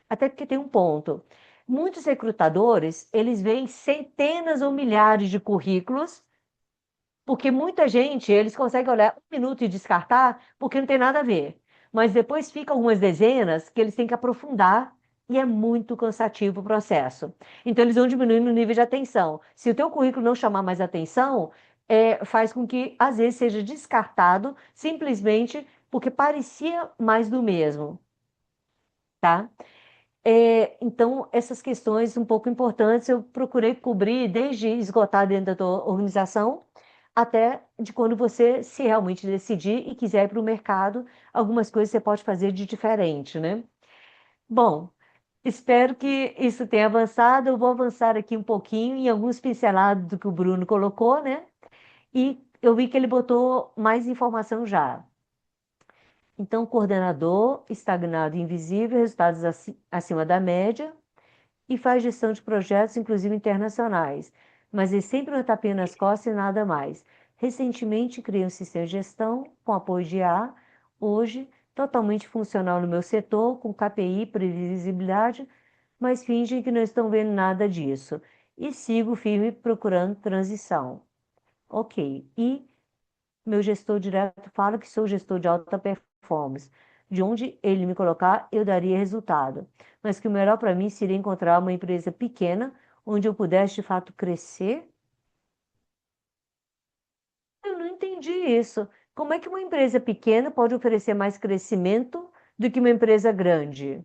Até porque tem um ponto. Muitos recrutadores, eles veem centenas ou milhares de currículos, porque muita gente, eles conseguem olhar um minuto e descartar, porque não tem nada a ver. Mas depois ficam algumas dezenas que eles têm que aprofundar e é muito cansativo o processo. Então, eles vão diminuindo o nível de atenção. Se o teu currículo não chamar mais atenção, faz com que, às vezes, seja descartado simplesmente porque parecia mais do mesmo, tá? Então, essas questões um pouco importantes eu procurei cobrir desde esgotar dentro da tua organização até de quando você se realmente decidir e quiser ir para o mercado, algumas coisas você pode fazer de diferente, né? Bom, espero que isso tenha avançado. Eu vou avançar aqui um pouquinho em alguns pincelados do que o Bruno colocou, né? E eu vi que ele botou mais informação já. Então, coordenador, estagnado e invisível, resultados acima da média, e faz gestão de projetos, inclusive internacionais, mas é sempre uma tapinha nas costas e nada mais. Recentemente criei um sistema de gestão com apoio de IA, hoje totalmente funcional no meu setor, com KPI, previsibilidade, mas fingem que não estão vendo nada disso. E sigo firme procurando transição. Ok. E meu gestor direto fala que sou gestor de alta performance. De onde ele me colocar, eu daria resultado. Mas que o melhor para mim seria encontrar uma empresa pequena, onde eu pudesse de fato crescer. Eu não entendi isso. Como é que uma empresa pequena pode oferecer mais crescimento do que uma empresa grande?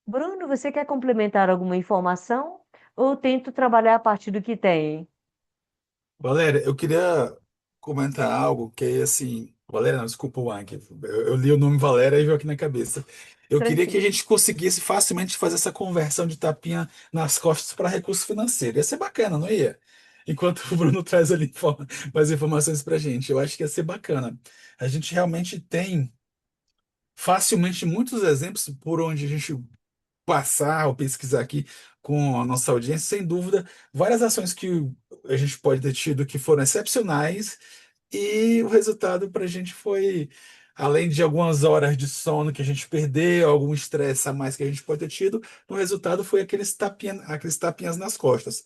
Bruno, você quer complementar alguma informação? Ou eu tento trabalhar a partir do que tem? Valéria, eu queria comentar algo que é assim, Valéria, não, desculpa o Anki. Eu li o nome Valéria e veio aqui na cabeça. Eu queria que a Tranquilo. gente conseguisse facilmente fazer essa conversão de tapinha nas costas para recurso financeiro. Ia ser bacana, não ia? Enquanto o Bruno traz ali mais informações para a gente. Eu acho que ia ser bacana. A gente realmente tem facilmente muitos exemplos por onde a gente passar ou pesquisar aqui com a nossa audiência, sem dúvida, várias ações que a gente pode ter tido que foram excepcionais e o resultado para a gente foi, além de algumas horas de sono que a gente perdeu, algum estresse a mais que a gente pode ter tido, o resultado foi aqueles tapinhas nas costas.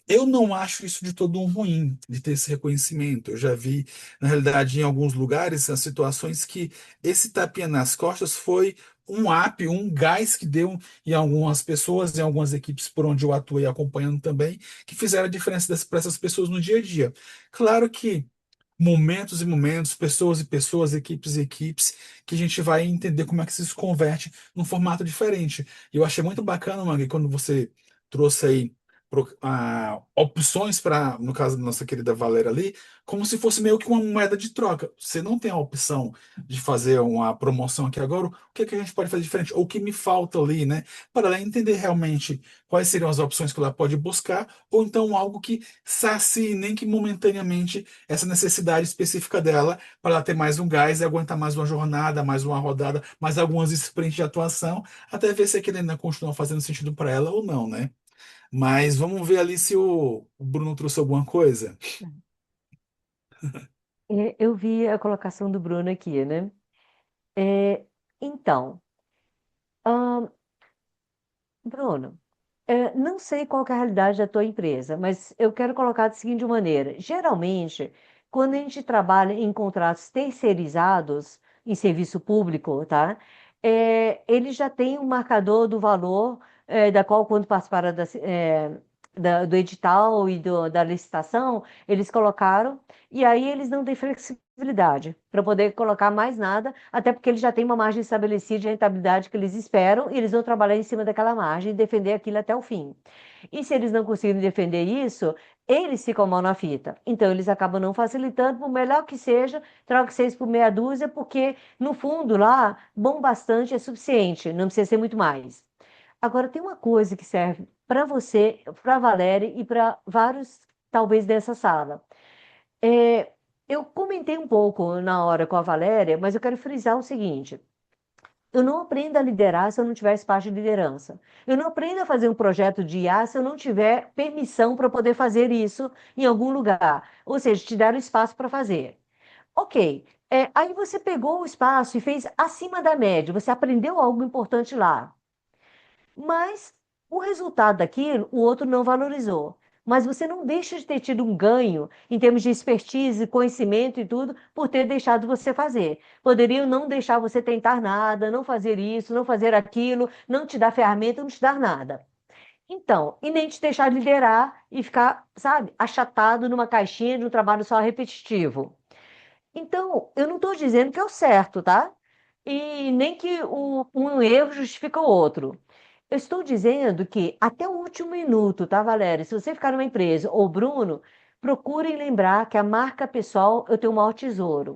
Eu não acho isso de todo um ruim, de ter esse reconhecimento. Eu já vi, na realidade, em alguns lugares, as situações que esse tapinha nas costas foi um up, um gás que deu em algumas pessoas, em algumas equipes por onde eu atuei acompanhando também, que fizeram a diferença para essas pessoas no dia a dia. Claro que momentos e momentos, pessoas e pessoas, equipes e equipes, que a gente vai entender como é que isso se converte num formato diferente. E eu achei muito bacana, Magui, quando você trouxe aí opções para, no caso da nossa querida Valéria ali, como se fosse meio que uma moeda de troca. Você não tem a opção de fazer uma promoção aqui agora, o que é que a gente pode fazer diferente? Ou o que me falta ali, né? Para ela entender realmente quais seriam as opções que ela pode buscar, ou então algo que sacie, nem que momentaneamente essa necessidade específica dela para ela ter mais um gás e aguentar mais uma jornada, mais uma rodada, mais algumas sprints de atuação, até ver se aquilo ainda continua fazendo sentido para ela ou não, né? Mas vamos ver ali se o Bruno trouxe alguma coisa. Eu vi a colocação do Bruno aqui, né? É, então, ahn, Bruno, não sei qual que é a realidade da tua empresa, mas eu quero colocar da seguinte maneira. Geralmente, quando a gente trabalha em contratos terceirizados em serviço público, tá? Ele já tem um marcador do valor da qual, quando participaram do edital e da licitação, eles colocaram, e aí eles não têm flexibilidade para poder colocar mais nada, até porque eles já têm uma margem estabelecida de rentabilidade que eles esperam, e eles vão trabalhar em cima daquela margem e defender aquilo até o fim. E se eles não conseguirem defender isso, eles ficam mal na fita. Então, eles acabam não facilitando, por melhor que seja, troca 6 por meia dúzia, porque, no fundo, lá, bom bastante é suficiente, não precisa ser muito mais. Agora, tem uma coisa que serve para você, para a Valéria e para vários, talvez, dessa sala. É, eu comentei um pouco na hora com a Valéria, mas eu quero frisar o seguinte: eu não aprendo a liderar se eu não tiver espaço de liderança. Eu não aprendo a fazer um projeto de IA se eu não tiver permissão para poder fazer isso em algum lugar. Ou seja, te dar o espaço para fazer. Ok. Aí você pegou o espaço e fez acima da média, você aprendeu algo importante lá. Mas o resultado daquilo, o outro não valorizou. Mas você não deixa de ter tido um ganho em termos de expertise, conhecimento e tudo, por ter deixado você fazer. Poderiam não deixar você tentar nada, não fazer isso, não fazer aquilo, não te dar ferramenta, não te dar nada. Então, e nem te deixar liderar e ficar, sabe, achatado numa caixinha de um trabalho só repetitivo. Então, eu não estou dizendo que é o certo, tá? E nem que um erro justifica o outro. Eu estou dizendo que até o último minuto, tá, Valéria? Se você ficar numa empresa, ou Bruno, procurem lembrar que a marca pessoal é o teu maior tesouro.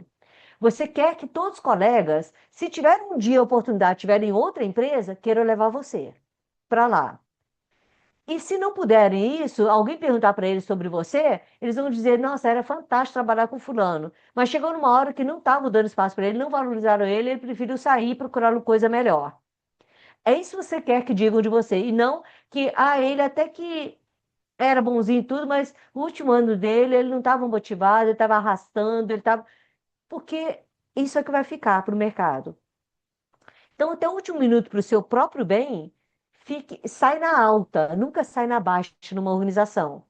Você quer que todos os colegas, se tiverem um dia a oportunidade, tiverem outra empresa, queiram levar você para lá. E se não puderem isso, alguém perguntar para eles sobre você, eles vão dizer: nossa, era fantástico trabalhar com fulano. Mas chegou numa hora que não estavam dando espaço para ele, não valorizaram ele, ele preferiu sair e procurar uma coisa melhor. É isso que você quer que digam de você, e não que, ele até que era bonzinho e tudo, mas o último ano dele, ele não estava motivado, ele estava arrastando, ele estava. Porque isso é que vai ficar para o mercado. Então, até o último minuto, para o seu próprio bem, sai na alta, nunca sai na baixa numa organização.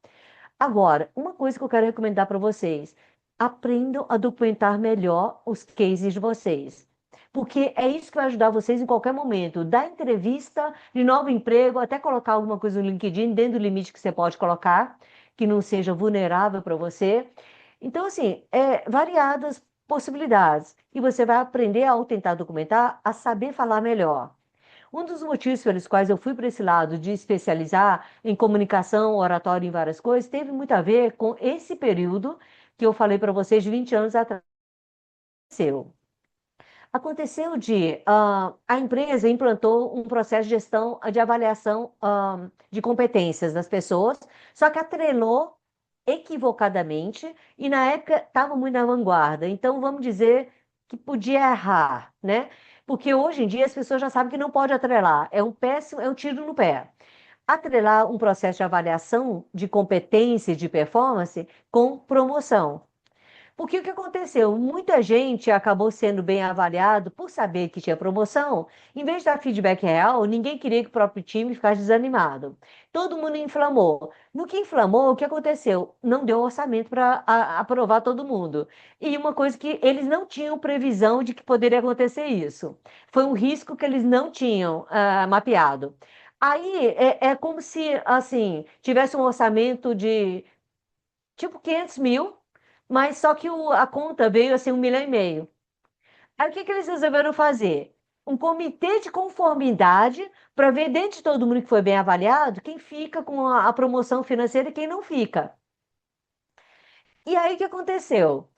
Agora, uma coisa que eu quero recomendar para vocês: aprendam a documentar melhor os cases de vocês. Porque é isso que vai ajudar vocês em qualquer momento. Da entrevista de novo emprego, até colocar alguma coisa no LinkedIn, dentro do limite que você pode colocar, que não seja vulnerável para você. Então, assim, variadas possibilidades. E você vai aprender, ao tentar documentar, a saber falar melhor. Um dos motivos pelos quais eu fui para esse lado de especializar em comunicação, oratório, em várias coisas, teve muito a ver com esse período que eu falei para vocês de 20 anos atrás. aconteceu? Aconteceu a empresa implantou um processo de gestão de avaliação de competências das pessoas, só que atrelou equivocadamente e na época estava muito na vanguarda. Então vamos dizer que podia errar, né? Porque hoje em dia as pessoas já sabem que não pode atrelar. É um tiro no pé. Atrelar um processo de avaliação de competência e de performance com promoção. Porque o que aconteceu? Muita gente acabou sendo bem avaliado por saber que tinha promoção. Em vez de dar feedback real, ninguém queria que o próprio time ficasse desanimado. Todo mundo inflamou. No que inflamou, o que aconteceu? Não deu orçamento para aprovar todo mundo. E uma coisa que eles não tinham previsão de que poderia acontecer isso. Foi um risco que eles não tinham mapeado. Aí é como se assim tivesse um orçamento de tipo 500 mil, mas só que a conta veio assim 1,5 milhão. Aí o que que eles resolveram fazer? Um comitê de conformidade para ver dentro de todo mundo que foi bem avaliado, quem fica com a promoção financeira e quem não fica. E aí o que aconteceu?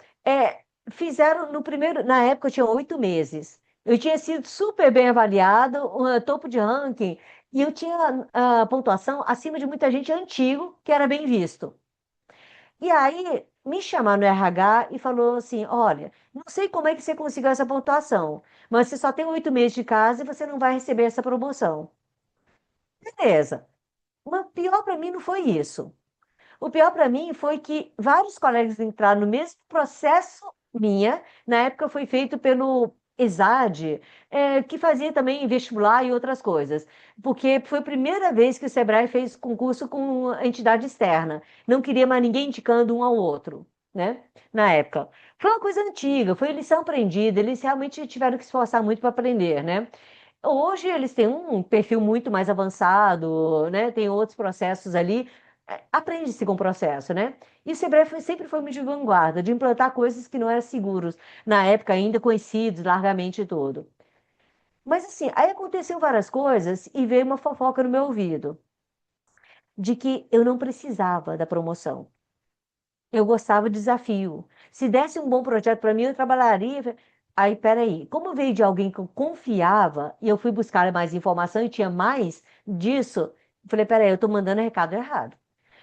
Fizeram no primeiro, na época eu tinha 8 meses. Eu tinha sido super bem avaliado, topo de ranking, e eu tinha pontuação acima de muita gente antigo que era bem visto. E aí me chamaram no RH e falou assim: olha, não sei como é que você conseguiu essa pontuação, mas você só tem 8 meses de casa e você não vai receber essa promoção. Beleza. Mas pior para mim não foi isso. O pior para mim foi que vários colegas entraram no mesmo processo minha. Na época foi feito pelo ESAD, que fazia também vestibular e outras coisas. Porque foi a primeira vez que o Sebrae fez concurso com entidade externa. Não queria mais ninguém indicando um ao outro, né? Na época. Foi uma coisa antiga, foi lição aprendida. Eles realmente tiveram que se esforçar muito para aprender, né? Hoje eles têm um perfil muito mais avançado, né? Tem outros processos ali. Aprende-se com o processo, né? E o Sebrae sempre foi muito de vanguarda, de implantar coisas que não eram seguros, na época ainda conhecidos largamente e tudo. Mas assim, aí aconteceu várias coisas e veio uma fofoca no meu ouvido, de que eu não precisava da promoção. Eu gostava de desafio. Se desse um bom projeto para mim, eu trabalharia. Aí, peraí, como veio de alguém que eu confiava e eu fui buscar mais informação e tinha mais disso, eu falei, peraí, eu estou mandando recado errado.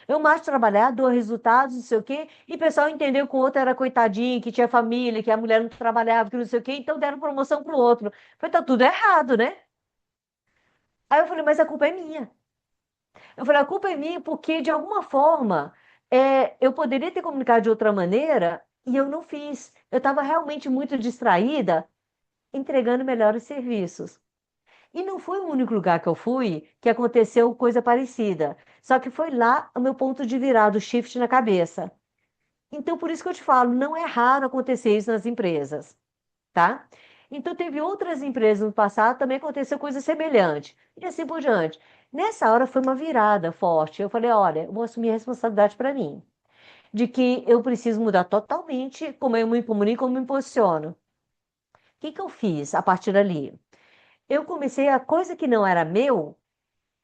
Eu mais trabalhar, dou resultados, não sei o quê, e o pessoal entendeu que o outro era coitadinho, que tinha família, que a mulher não trabalhava, que não sei o quê, então deram promoção pro outro. Falei, tá tudo errado, né? Aí eu falei, mas a culpa é minha. Eu falei, a culpa é minha porque, de alguma forma, eu poderia ter comunicado de outra maneira e eu não fiz. Eu estava realmente muito distraída, entregando melhores serviços. E não foi o único lugar que eu fui que aconteceu coisa parecida. Só que foi lá o meu ponto de virada, o shift na cabeça. Então, por isso que eu te falo, não é raro acontecer isso nas empresas, tá? Então, teve outras empresas no passado, também aconteceu coisa semelhante, e assim por diante. Nessa hora foi uma virada forte. Eu falei, olha, eu vou assumir a responsabilidade para mim, de que eu preciso mudar totalmente como eu me comunico, como eu me posiciono. O que que eu fiz a partir dali? Eu comecei a coisa que não era meu,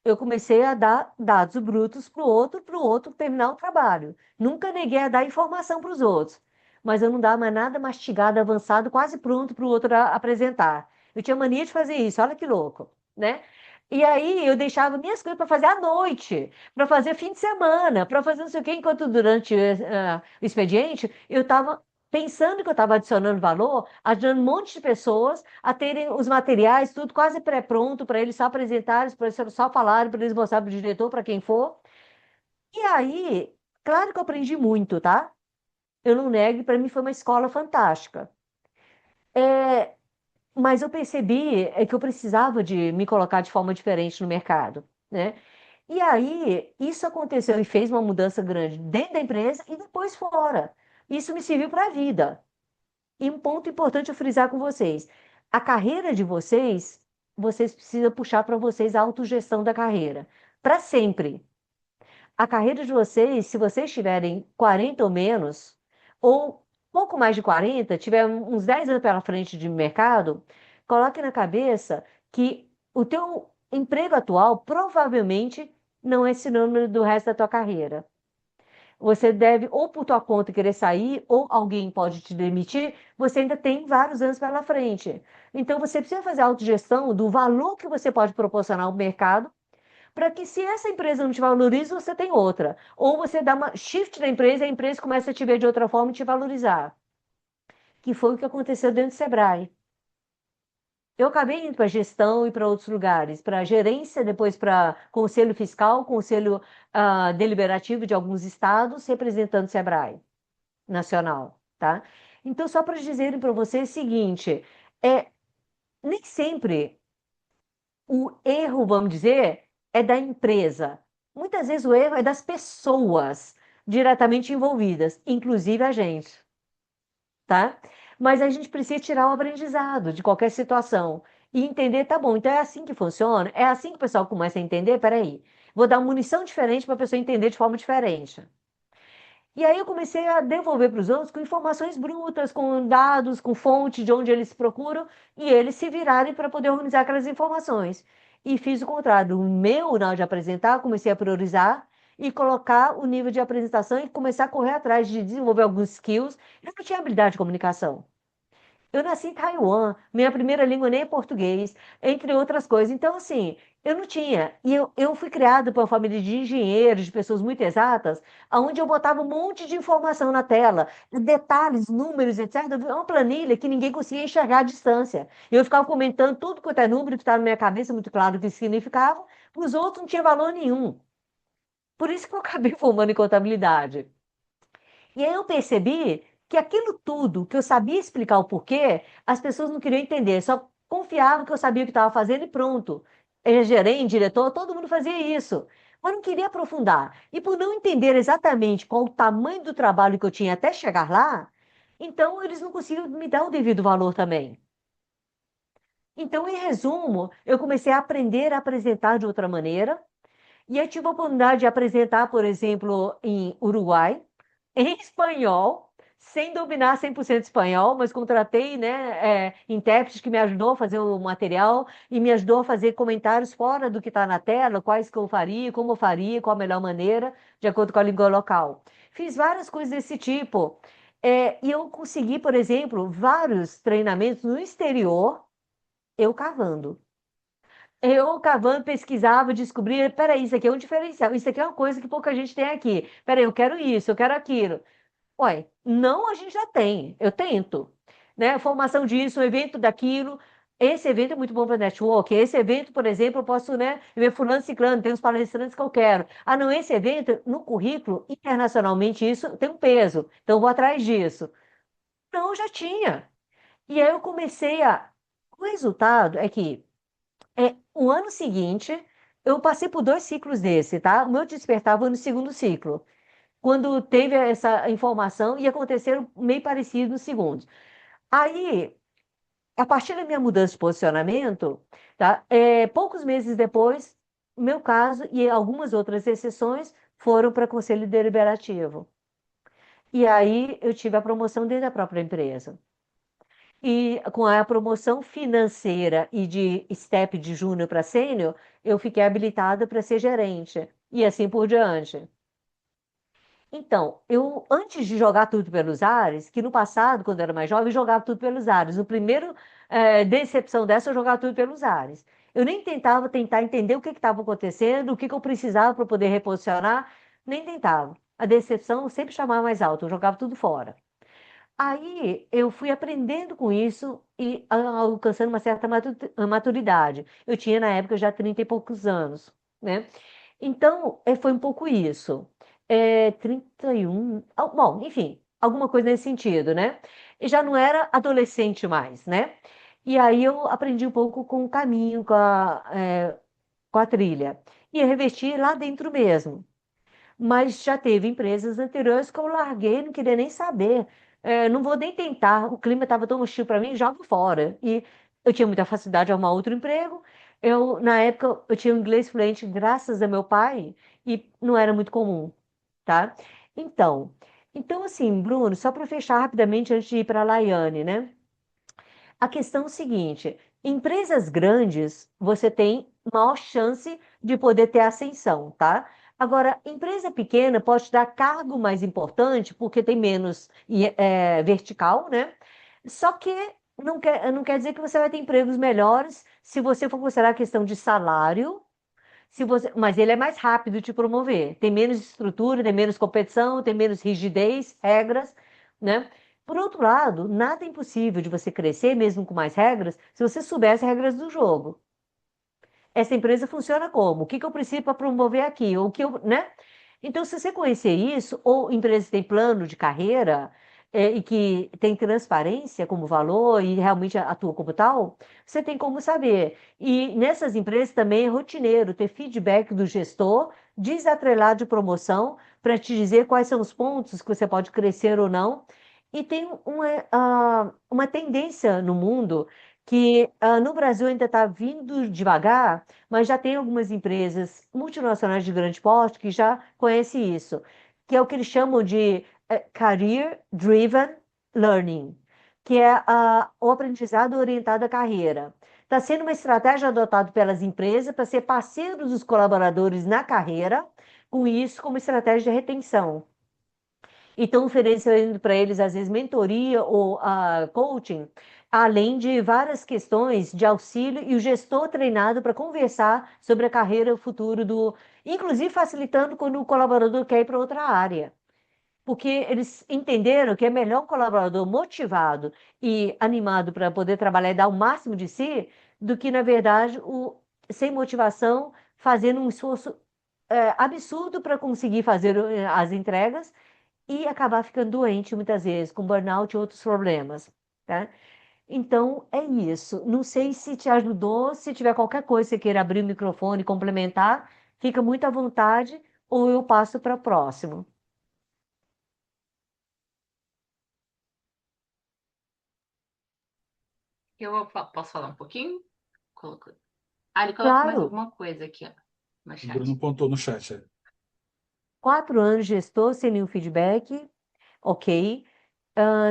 eu comecei a dar dados brutos para o outro terminar o trabalho. Nunca neguei a dar informação para os outros, mas eu não dava mais nada mastigado, avançado, quase pronto para o outro apresentar. Eu tinha mania de fazer isso, olha que louco, né? E aí eu deixava minhas coisas para fazer à noite, para fazer fim de semana, para fazer não sei o quê, enquanto durante o expediente eu estava pensando que eu estava adicionando valor, ajudando um monte de pessoas a terem os materiais, tudo quase pré-pronto para eles só apresentarem, para eles só falarem, para eles mostrarem para o diretor, para quem for. E aí, claro que eu aprendi muito, tá? Eu não nego, para mim foi uma escola fantástica. É, mas eu percebi que eu precisava de me colocar de forma diferente no mercado, né? E aí, isso aconteceu e fez uma mudança grande dentro da empresa e depois fora. Isso me serviu para a vida. E um ponto importante a frisar com vocês: a carreira de vocês, vocês precisam puxar para vocês a autogestão da carreira, para sempre. A carreira de vocês, se vocês tiverem 40 ou menos, ou pouco mais de 40, tiver uns 10 anos pela frente de mercado, coloque na cabeça que o teu emprego atual provavelmente não é sinônimo do resto da tua carreira. você deve, ou por tua conta querer sair, ou alguém pode te demitir, você ainda tem vários anos pela frente. Então, você precisa fazer a autogestão do valor que você pode proporcionar ao mercado, para que se essa empresa não te valoriza, você tem outra. Ou você dá uma shift da empresa e a empresa começa a te ver de outra forma e te valorizar. Que foi o que aconteceu dentro do Sebrae. Eu acabei indo para gestão e para outros lugares, para gerência, depois para conselho fiscal, conselho deliberativo de alguns estados, representando o Sebrae nacional, tá? Então, só para dizerem para vocês o seguinte, nem sempre o erro, vamos dizer, é da empresa. Muitas vezes o erro é das pessoas diretamente envolvidas, inclusive a gente, tá? Mas a gente precisa tirar o aprendizado de qualquer situação e entender, tá bom, então é assim que funciona? É assim que o pessoal começa a entender? Peraí, vou dar munição diferente para a pessoa entender de forma diferente. E aí eu comecei a devolver para os outros com informações brutas, com dados, com fonte de onde eles se procuram, e eles se virarem para poder organizar aquelas informações. E fiz o contrário. O meu, na hora de apresentar, comecei a priorizar e colocar o nível de apresentação e começar a correr atrás de desenvolver alguns skills. Eu não tinha habilidade de comunicação. Eu nasci em Taiwan, minha primeira língua nem é português, entre outras coisas. Então, assim, eu não tinha. E eu fui criada por uma família de engenheiros, de pessoas muito exatas, onde eu botava um monte de informação na tela, detalhes, números, etc. Uma planilha que ninguém conseguia enxergar à distância. Eu ficava comentando tudo quanto é número que estava na minha cabeça, muito claro o que significava, para os outros não tinha valor nenhum. Por isso que eu acabei formando em contabilidade. E aí eu percebi que aquilo tudo que eu sabia explicar o porquê, as pessoas não queriam entender, só confiavam que eu sabia o que estava fazendo e pronto. Gerente, diretor, todo mundo fazia isso. Mas não queria aprofundar. E por não entender exatamente qual o tamanho do trabalho que eu tinha até chegar lá, então eles não conseguiam me dar o devido valor também. Então, em resumo, eu comecei a aprender a apresentar de outra maneira, e eu tive a oportunidade de apresentar, por exemplo, em Uruguai, em espanhol, sem dominar 100% espanhol, mas contratei, né, intérpretes que me ajudou a fazer o material e me ajudou a fazer comentários fora do que está na tela, quais que eu faria, como eu faria, qual a melhor maneira, de acordo com a língua local. Fiz várias coisas desse tipo. E eu consegui, por exemplo, vários treinamentos no exterior, eu cavando. Eu cavando, pesquisava, descobria, peraí, isso aqui é um diferencial, isso aqui é uma coisa que pouca gente tem aqui. Peraí, eu quero isso, eu quero aquilo. Ué, não, a gente já tem, eu tento. Né? Formação disso, um evento daquilo. Esse evento é muito bom para network. Esse evento, por exemplo, eu posso, né, ver fulano ciclano, tem uns palestrantes que eu quero. Ah, não, esse evento, no currículo, internacionalmente, isso tem um peso. Então, eu vou atrás disso. Não, eu já tinha. E aí eu comecei a... O resultado é que o ano seguinte, eu passei por dois ciclos desse, tá? O meu despertar foi no segundo ciclo, quando teve essa informação e aconteceram meio parecido no segundo. Aí, a partir da minha mudança de posicionamento, tá? Poucos meses depois, o meu caso e algumas outras exceções foram para conselho deliberativo. E aí eu tive a promoção dentro da própria empresa. E com a promoção financeira e de step de júnior para sênior, eu fiquei habilitada para ser gerente. E assim por diante. Então, eu, antes de jogar tudo pelos ares, que no passado, quando eu era mais jovem, eu jogava tudo pelos ares. No primeiro decepção dessa, eu jogava tudo pelos ares. Eu nem tentava tentar entender o que estava acontecendo, o que eu precisava para poder reposicionar, nem tentava. A decepção sempre chamava mais alto, eu jogava tudo fora. Aí eu fui aprendendo com isso e alcançando uma certa maturidade. Eu tinha na época já 30 e poucos anos, né? Então, foi um pouco isso. 31, bom, enfim, alguma coisa nesse sentido, né? E já não era adolescente mais, né? E aí eu aprendi um pouco com o caminho, com a trilha. E eu revesti lá dentro mesmo. Mas já teve empresas anteriores que eu larguei, não queria nem saber. Não vou nem tentar. O clima estava tão hostil para mim, jogo fora. E eu tinha muita facilidade de arrumar outro emprego. Na época, eu tinha um inglês fluente graças a meu pai e não era muito comum, tá? Então, então assim, Bruno, só para fechar rapidamente antes de ir para a Laiane, né? A questão é o seguinte: empresas grandes, você tem maior chance de poder ter ascensão, tá? Agora, empresa pequena pode te dar cargo mais importante, porque tem menos vertical, né? Só que não quer dizer que você vai ter empregos melhores se você for considerar a questão de salário, mas ele é mais rápido de promover. Tem menos estrutura, tem menos competição, tem menos rigidez, regras, né? Por outro lado, nada é impossível de você crescer, mesmo com mais regras, se você souber as regras do jogo. Essa empresa funciona como? O que que eu preciso para promover aqui? O que eu, né? Então, se você conhecer isso, ou empresas que têm plano de carreira, e que tem transparência como valor e realmente atua como tal, você tem como saber. E nessas empresas também é rotineiro ter feedback do gestor desatrelado de promoção para te dizer quais são os pontos que você pode crescer ou não. E tem uma tendência no mundo que no Brasil ainda está vindo devagar, mas já tem algumas empresas multinacionais de grande porte que já conhecem isso, que é o que eles chamam de Career Driven Learning, que é o aprendizado orientado à carreira. Está sendo uma estratégia adotada pelas empresas para ser parceiro dos colaboradores na carreira, com isso como estratégia de retenção. E estão oferecendo para eles, às vezes, mentoria ou coaching, além de várias questões de auxílio e o gestor treinado para conversar sobre a carreira futuro inclusive facilitando quando o colaborador quer ir para outra área. Porque eles entenderam que é melhor um colaborador motivado e animado para poder trabalhar e dar o máximo de si, do que, na verdade, sem motivação, fazendo um esforço absurdo para conseguir fazer as entregas e acabar ficando doente muitas vezes, com burnout e outros problemas, tá? Então, é isso. Não sei se te ajudou, se tiver qualquer coisa que você queira abrir o microfone e complementar, fica muito à vontade, ou eu passo para o próximo. Posso falar um pouquinho? Ele coloca mais Claro, alguma coisa aqui, ó, no O Bruno chat. pontuou no chat. 4 anos gestor sem nenhum feedback, ok.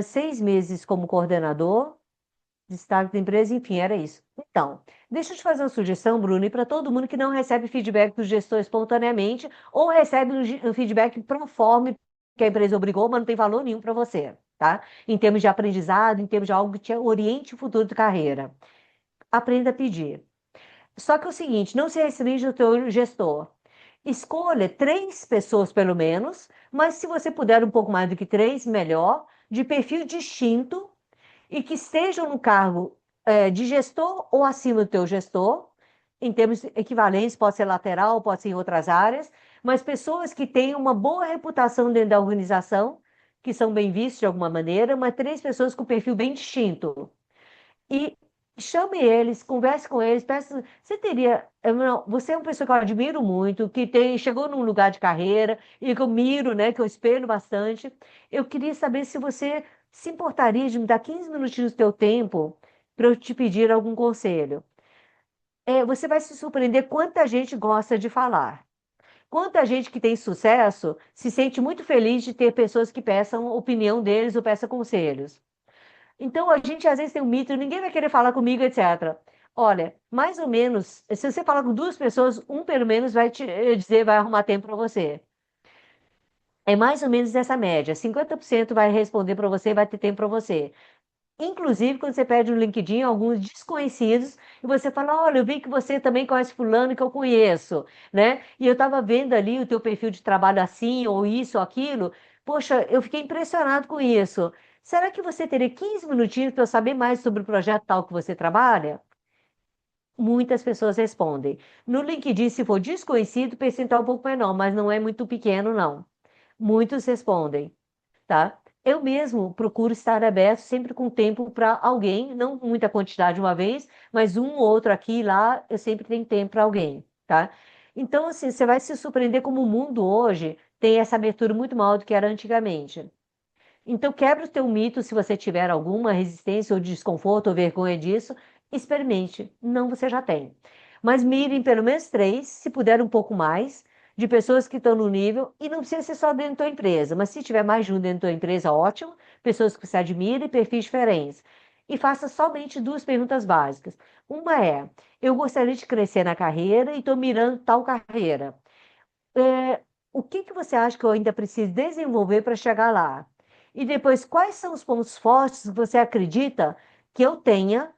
6 meses como coordenador, destaque da empresa, enfim, era isso. Então, deixa eu te fazer uma sugestão, Bruno, e para todo mundo que não recebe feedback do gestor espontaneamente ou recebe um feedback proforme que a empresa obrigou, mas não tem valor nenhum para você, tá? Em termos de aprendizado, em termos de algo que te oriente o futuro de carreira. Aprenda a pedir. Só que é o seguinte, não se restringe ao teu gestor. Escolha 3 pessoas pelo menos, mas se você puder um pouco mais do que 3, melhor, de perfil distinto e que estejam no cargo de gestor ou acima do teu gestor, em termos equivalentes, pode ser lateral, pode ser em outras áreas, mas pessoas que tenham uma boa reputação dentro da organização, que são bem vistas de alguma maneira, mas 3 pessoas com perfil bem distinto. E chame eles, converse com eles, peça, você é uma pessoa que eu admiro muito, chegou num lugar de carreira e que eu miro, né, que eu espelho bastante. Eu queria saber se você se importaria de me dar 15 minutinhos do teu tempo para eu te pedir algum conselho. Você vai se surpreender quanta gente gosta de falar. Quanta gente que tem sucesso se sente muito feliz de ter pessoas que peçam opinião deles ou peçam conselhos. Então, a gente às vezes tem um mito, ninguém vai querer falar comigo, etc. Olha, mais ou menos, se você falar com 2 pessoas, um pelo menos vai te dizer, vai arrumar tempo para você. É mais ou menos essa média. 50% vai responder para você, vai ter tempo para você. Inclusive, quando você pede no LinkedIn, alguns desconhecidos, e você fala, olha, eu vi que você também conhece fulano que eu conheço, né? E eu estava vendo ali o teu perfil de trabalho assim, ou isso, ou aquilo. Poxa, eu fiquei impressionado com isso. Será que você teria 15 minutinhos para eu saber mais sobre o projeto tal que você trabalha? Muitas pessoas respondem. No LinkedIn, se for desconhecido, o percentual é um pouco menor, mas não é muito pequeno, não. Muitos respondem, tá? Eu mesmo procuro estar aberto sempre com tempo para alguém, não muita quantidade de uma vez, mas um ou outro aqui e lá, eu sempre tenho tempo para alguém, tá? Então, assim, você vai se surpreender como o mundo hoje tem essa abertura muito maior do que era antigamente. Então, quebra o teu mito se você tiver alguma resistência ou desconforto ou vergonha disso, experimente. Não, você já tem. Mas mirem pelo menos 3, se puder um pouco mais, de pessoas que estão no nível, e não precisa ser só dentro da tua empresa, mas se tiver mais de um dentro da tua empresa, ótimo, pessoas que você admira e perfis diferentes. E faça somente 2 perguntas básicas. Uma é, eu gostaria de crescer na carreira e estou mirando tal carreira. o que que você acha que eu ainda preciso desenvolver para chegar lá? E depois, quais são os pontos fortes que você acredita que eu tenha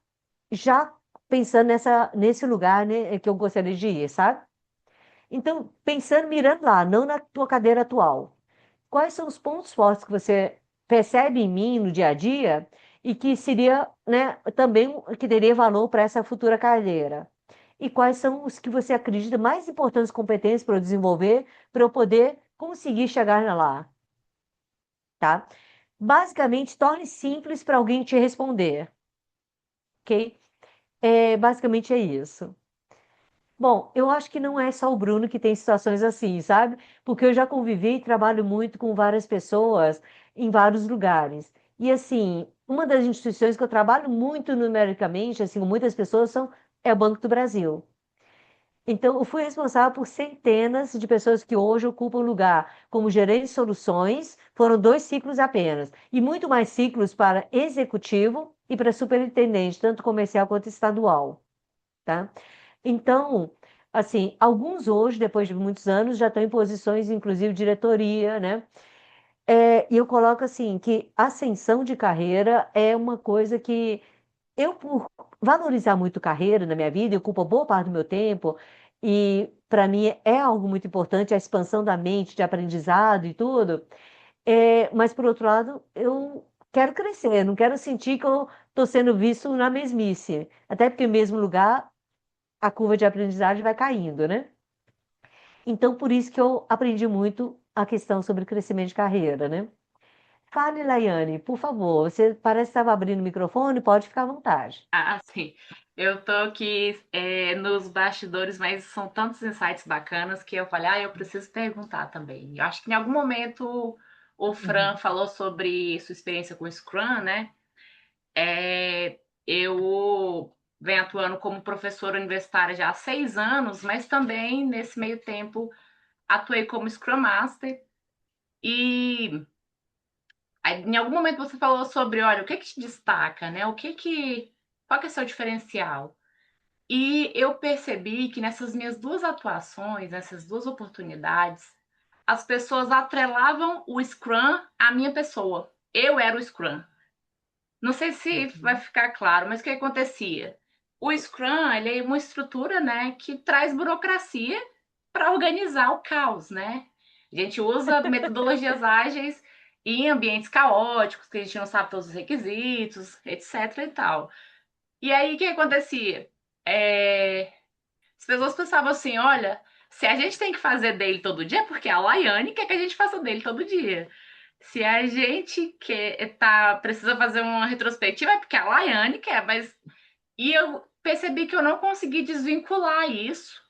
já pensando nesse lugar, né, que eu gostaria de ir, sabe? Então, pensando, mirando lá, não na tua cadeira atual. Quais são os pontos fortes que você percebe em mim no dia a dia e que seria, né, também que teria valor para essa futura carreira? E quais são os que você acredita mais importantes competências para eu desenvolver para eu poder conseguir chegar lá, tá? Basicamente, torne simples para alguém te responder, ok? Basicamente é isso. Bom, eu acho que não é só o Bruno que tem situações assim, sabe? Porque eu já convivi e trabalho muito com várias pessoas em vários lugares. E assim, uma das instituições que eu trabalho muito numericamente, assim, com muitas pessoas, é o Banco do Brasil. Então, eu fui responsável por centenas de pessoas que hoje ocupam lugar como gerente de soluções, foram 2 ciclos apenas, e muito mais ciclos para executivo e para superintendente, tanto comercial quanto estadual, tá? Então, assim, alguns hoje, depois de muitos anos, já estão em posições, inclusive, de diretoria, né? E eu coloco assim, que ascensão de carreira é uma coisa que eu, por valorizar muito carreira na minha vida, ocupa boa parte do meu tempo, e para mim é algo muito importante, a expansão da mente, de aprendizado e tudo, mas por outro lado, eu quero crescer, não quero sentir que eu estou sendo visto na mesmice, até porque no mesmo lugar a curva de aprendizagem vai caindo, né? Então, por isso que eu aprendi muito a questão sobre crescimento de carreira, né? Fale, Laiane, por favor. Você parece que estava abrindo o microfone, pode ficar à vontade. Ah, sim. Eu tô aqui nos bastidores, mas são tantos insights bacanas que eu falei, eu preciso perguntar também. Eu acho que em algum momento o Fran Uhum, falou sobre sua experiência com o Scrum, né? Eu venho atuando como professora universitária já há 6 anos, mas também nesse meio tempo atuei como Scrum Master. E aí, em algum momento você falou sobre, olha, o que que te destaca, né? Qual que é o seu diferencial? E eu percebi que nessas minhas duas atuações, nessas duas oportunidades, as pessoas atrelavam o Scrum à minha pessoa. Eu era o Scrum. Não sei se vai uhum, ficar claro, mas o que acontecia? O Scrum, ele é uma estrutura, né, que traz burocracia para organizar o caos, né? A gente usa metodologias ágeis em ambientes caóticos, que a gente não sabe todos os requisitos, etc e tal. E aí, o que acontecia? É, As pessoas pensavam assim, olha, se a gente tem que fazer dele todo dia, é porque a Laiane quer que a gente faça dele todo dia. Se a gente precisa fazer uma retrospectiva, é porque a Laiane quer, mas. E eu percebi que eu não consegui desvincular isso.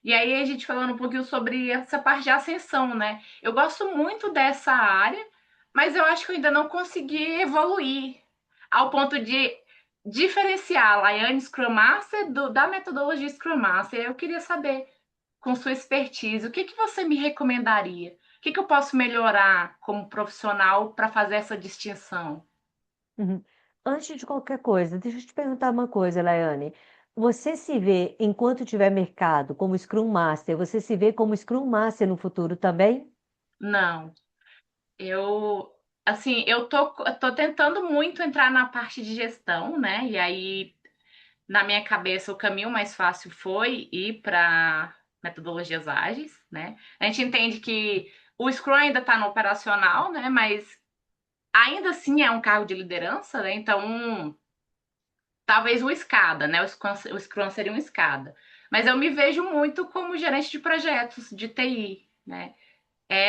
E aí a gente falando um pouquinho sobre essa parte de ascensão, né? Eu gosto muito dessa área, mas eu acho que eu ainda não consegui evoluir ao ponto de diferenciar a Laiane Scrum Master da metodologia Scrum Master. Eu queria saber, com sua expertise, o que que você me recomendaria? O que que eu posso melhorar como profissional para fazer essa distinção? uhum. Antes de qualquer coisa, deixa eu te perguntar uma coisa, Laiane. Você se vê, enquanto tiver mercado, como Scrum Master, você se vê como Scrum Master no futuro também? Não, eu assim, tô tentando muito entrar na parte de gestão, né? E aí, na minha cabeça, o caminho mais fácil foi ir para metodologias ágeis, né? A gente entende que o Scrum ainda está no operacional, né? Mas ainda assim é um cargo de liderança, né? Então, talvez o escada, né? O Scrum seria um escada. Mas eu me vejo muito como gerente de projetos de TI, né?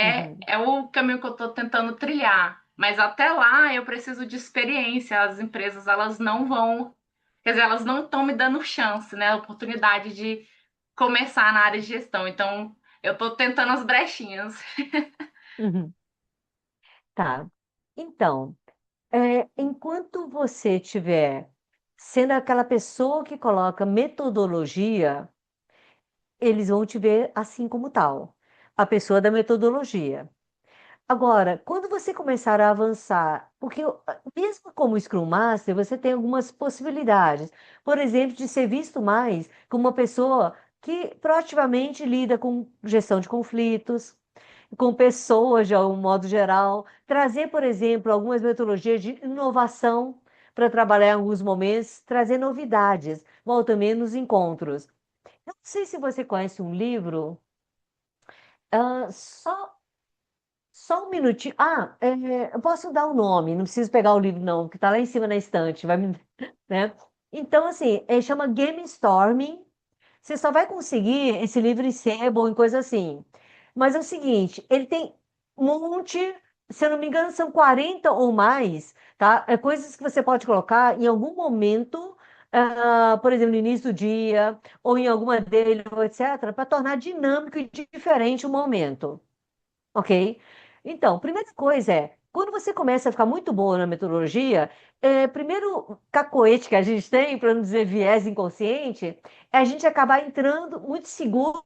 Uhum, É o caminho que eu estou tentando trilhar. Mas até lá eu preciso de experiência. As empresas, elas não vão, quer dizer, elas não estão me dando chance, né? Oportunidade de começar na área de gestão. Então, eu estou tentando as brechinhas. uhum. Tá. Então, enquanto você estiver sendo aquela pessoa que coloca metodologia, eles vão te ver assim como tal, a pessoa da metodologia. Agora, quando você começar a avançar, porque mesmo como Scrum Master, você tem algumas possibilidades. Por exemplo, de ser visto mais como uma pessoa que proativamente lida com gestão de conflitos, com pessoas de um modo geral, trazer, por exemplo, algumas metodologias de inovação para trabalhar em alguns momentos, trazer novidades, ou também nos encontros. Eu não sei se você conhece um livro, ah, só um minutinho. Eu posso dar o nome, não preciso pegar o livro, não, que está lá em cima na estante, né? Então, assim, chama Game Storming. Você só vai conseguir esse livro em sebo ou em coisa assim. Mas é o seguinte, ele tem um monte, se eu não me engano, são 40 ou mais, tá? Coisas que você pode colocar em algum momento, por exemplo, no início do dia, ou em alguma dele, ou etc., para tornar dinâmico e diferente o momento, ok? Então, primeira coisa quando você começa a ficar muito boa na metodologia, primeiro cacoete que a gente tem, para não dizer viés inconsciente, é a gente acabar entrando muito seguro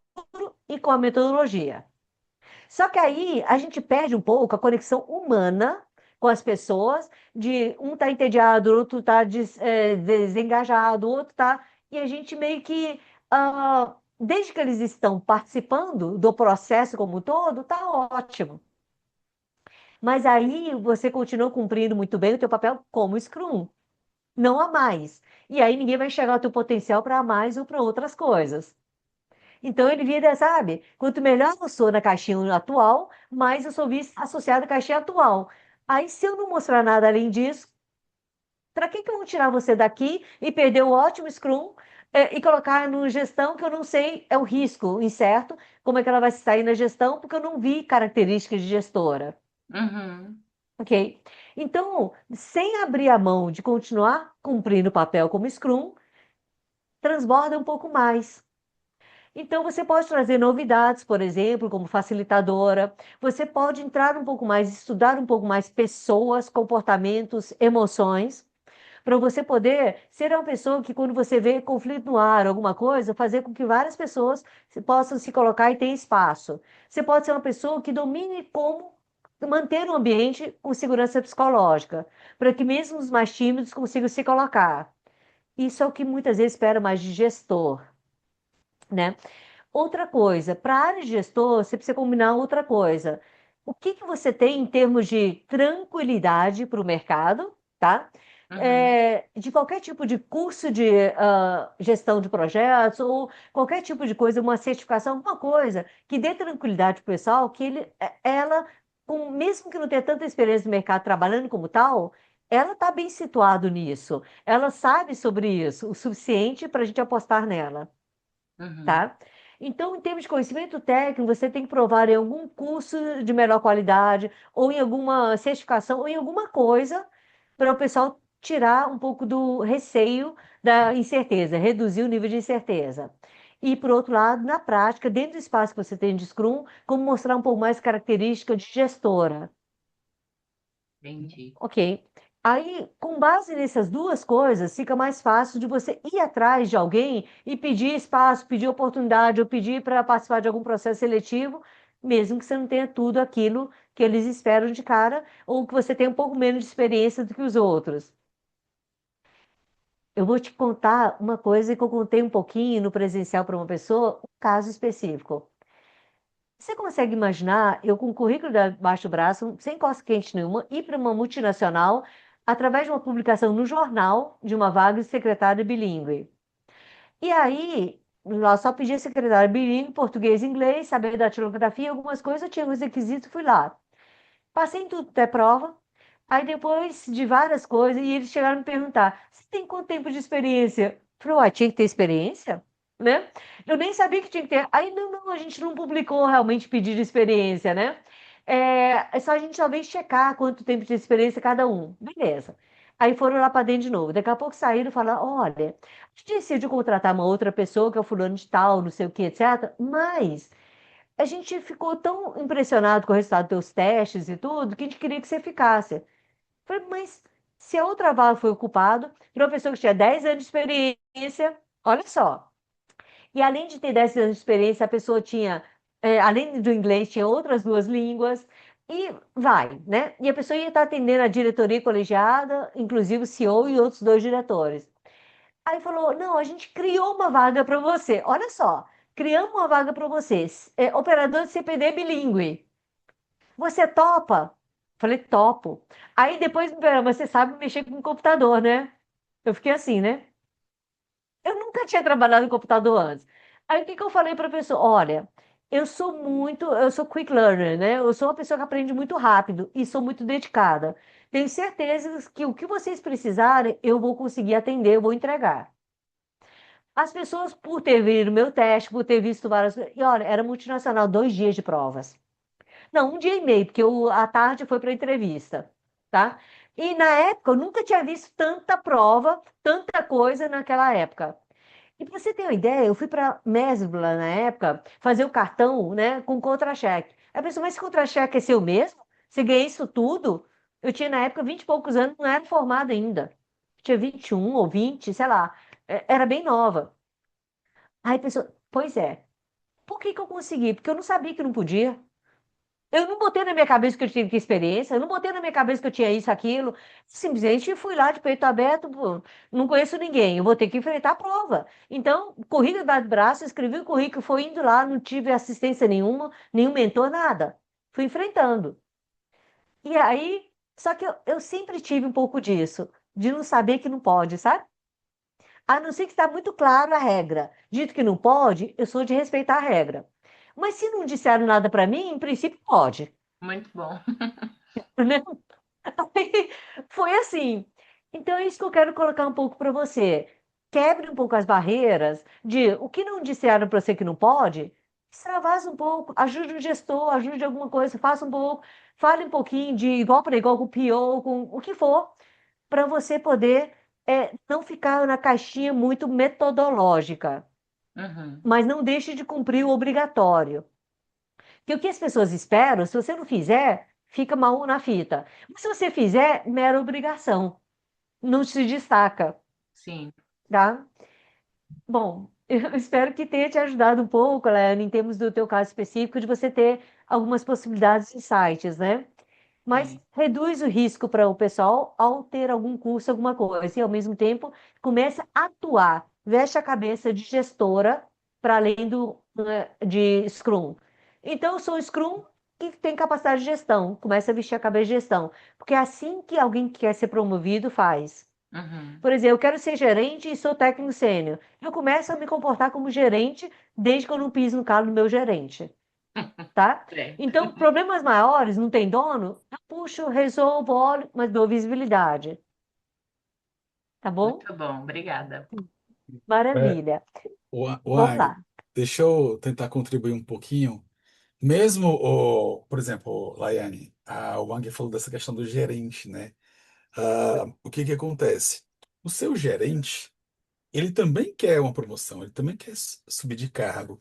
e com a metodologia. Só que aí a gente perde um pouco a conexão humana com as pessoas, de um tá entediado, o outro tá desengajado, o outro tá... E a gente meio que, desde que eles estão participando do processo como um todo, tá ótimo. Mas aí você continua cumprindo muito bem o teu papel como Scrum, não há mais. E aí ninguém vai enxergar o teu potencial para mais ou para outras coisas. Então ele vira, sabe? Quanto melhor eu sou na caixinha atual, mais eu sou visto associado à caixinha atual. Aí se eu não mostrar nada além disso, para que eu vou tirar você daqui e perder o ótimo Scrum e colocar no gestão que eu não sei, é o risco incerto, como é que ela vai se sair na gestão, porque eu não vi características de gestora. Uhum. Ok? Então, sem abrir a mão de continuar cumprindo o papel como Scrum, transborda um pouco mais. Então, você pode trazer novidades, por exemplo, como facilitadora. Você pode entrar um pouco mais, estudar um pouco mais pessoas, comportamentos, emoções, para você poder ser uma pessoa que, quando você vê conflito no ar, alguma coisa, fazer com que várias pessoas possam se colocar e tenham espaço. Você pode ser uma pessoa que domine como manter um ambiente com segurança psicológica, para que mesmo os mais tímidos consigam se colocar. Isso é o que muitas vezes espera mais de gestor, né? Outra coisa, para a área de gestor, você precisa combinar outra coisa. O que você tem em termos de tranquilidade para o mercado, tá? Uhum. De qualquer tipo de curso de gestão de projetos ou qualquer tipo de coisa, uma certificação, alguma coisa que dê tranquilidade para o pessoal, que ela, mesmo que não tenha tanta experiência no mercado trabalhando como tal, ela está bem situada nisso. Ela sabe sobre isso, o suficiente para a gente apostar nela, Uhum. tá? Então, em termos de conhecimento técnico, você tem que provar em algum curso de melhor qualidade, ou em alguma certificação, ou em alguma coisa, para o pessoal tirar um pouco do receio da incerteza, reduzir o nível de incerteza. E, por outro lado, na prática, dentro do espaço que você tem de Scrum, como mostrar um pouco mais característica de gestora. Entendi. Ok. Aí, com base nessas duas coisas, fica mais fácil de você ir atrás de alguém e pedir espaço, pedir oportunidade ou pedir para participar de algum processo seletivo, mesmo que você não tenha tudo aquilo que eles esperam de cara ou que você tenha um pouco menos de experiência do que os outros. Eu vou te contar uma coisa que eu contei um pouquinho no presencial para uma pessoa, um caso específico. Você consegue imaginar eu com o currículo debaixo do braço, sem costa quente nenhuma, ir para uma multinacional através de uma publicação no jornal de uma vaga de secretária bilíngue? E aí, lá só pedia secretária bilíngue, português e inglês, saber da datilografia, algumas coisas, eu tinha os requisitos, fui lá. Passei em tudo até prova. Aí depois de várias coisas, e eles chegaram a me perguntar: você tem quanto tempo de experiência? Eu falei, uai, tinha que ter experiência? Né? Eu nem sabia que tinha que ter. Aí, não, não, a gente não publicou realmente pedido de experiência, né? É só a gente talvez checar quanto tempo de experiência cada um. Beleza. Aí foram lá para dentro de novo. Daqui a pouco saíram e falaram: olha, a gente decidiu contratar uma outra pessoa, que é o fulano de tal, não sei o que, etc. Mas a gente ficou tão impressionado com o resultado dos teus testes e tudo, que a gente queria que você ficasse. Falei, mas se a outra vaga foi ocupada por uma pessoa que tinha 10 anos de experiência, olha só. E além de ter 10 anos de experiência, a pessoa tinha, além do inglês, tinha outras duas línguas, e vai, né? E a pessoa ia estar atendendo a diretoria colegiada, inclusive o CEO e outros dois diretores. Aí falou: não, a gente criou uma vaga para você. Olha só, criamos uma vaga para vocês, operador de CPD bilíngue. Você topa? Falei, topo. Aí depois me perguntaram, mas você sabe mexer com computador, né? Eu fiquei assim, né? Eu nunca tinha trabalhado em computador antes. Aí o que que eu falei para a pessoa? Olha, eu sou quick learner, né? Eu sou uma pessoa que aprende muito rápido e sou muito dedicada. Tenho certeza que o que vocês precisarem, eu vou conseguir atender, eu vou entregar. As pessoas, por ter visto o meu teste, por ter visto várias coisas, e olha, era multinacional, 2 dias de provas. Não, 1 dia e meio, porque à tarde foi para entrevista, tá? E na época eu nunca tinha visto tanta prova, tanta coisa naquela época. E para você ter uma ideia, eu fui para Mesbla na época fazer o cartão, né, com contra-cheque. Aí a pessoa, mas esse contra-cheque é seu mesmo? Você ganha isso tudo? Eu tinha na época 20 e poucos anos, não era formada ainda. Tinha 21 ou 20, sei lá. Era bem nova. Aí a pessoa, pois é. Por que que eu consegui? Porque eu não sabia que não podia. Eu não botei na minha cabeça que eu tinha que experiência, eu não botei na minha cabeça que eu tinha isso, aquilo. Simplesmente fui lá de peito aberto, pô, não conheço ninguém, eu vou ter que enfrentar a prova. Então, corri debaixo do braço, escrevi o currículo, fui indo lá, não tive assistência nenhuma, nenhum mentor, nada. Fui enfrentando. E aí, só que eu sempre tive um pouco disso, de não saber que não pode, sabe? A não ser que está muito claro a regra. Dito que não pode, eu sou de respeitar a regra. Mas se não disseram nada para mim, em princípio pode. Muito bom. Né? Aí foi assim. Então, é isso que eu quero colocar um pouco para você. Quebre um pouco as barreiras de o que não disseram para você que não pode, extravasa um pouco, ajude o gestor, ajude alguma coisa, faça um pouco, fale um pouquinho de igual para igual com o PO, com o que for, para você poder não ficar na caixinha muito metodológica, Uhum. mas não deixe de cumprir o obrigatório. Porque o que as pessoas esperam, se você não fizer, fica mal na fita. Mas se você fizer, mera obrigação, não se destaca, Sim. tá? Bom, eu espero que tenha te ajudado um pouco, Leane, em termos do teu caso específico, de você ter algumas possibilidades de sites, né? Mas Sim. reduz o risco para o pessoal ao ter algum curso, alguma coisa, e ao mesmo tempo começa a atuar, veste a cabeça de gestora para além de Scrum. Então, eu sou Scrum e tem capacidade de gestão, começa a vestir a cabeça de gestão, porque é assim que alguém que quer ser promovido faz. Uhum. Por exemplo, eu quero ser gerente e sou técnico sênior. Eu começo a me comportar como gerente desde que eu não piso no calo do meu gerente, tá? Certo. Então, problemas maiores, não tem dono, eu puxo, resolvo, olho, mas dou visibilidade, tá bom? Muito bom, obrigada. É, Maravilha. Vamos Uai, lá. deixa eu tentar contribuir um pouquinho. Mesmo, por exemplo, Laiane, o Wang falou dessa questão do gerente, né? O que que acontece? O seu gerente, ele também quer uma promoção, ele também quer subir de cargo.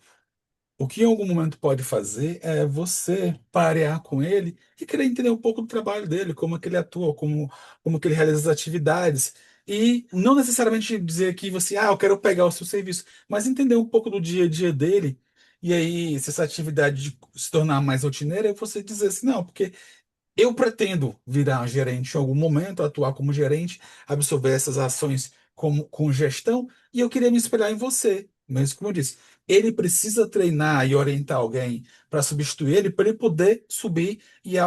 O que em algum momento pode fazer é você parear com ele e querer entender um pouco do trabalho dele, como é que ele atua, como que ele realiza as atividades. E não necessariamente dizer que você, eu quero pegar o seu serviço, mas entender um pouco do dia a dia dele. E aí, se essa atividade se tornar mais rotineira, você dizer assim, não, porque eu pretendo virar gerente em algum momento, atuar como gerente, absorver essas ações com gestão, e eu queria me espelhar em você. Mas, como eu disse, ele precisa treinar e orientar alguém para substituir ele, para ele poder subir e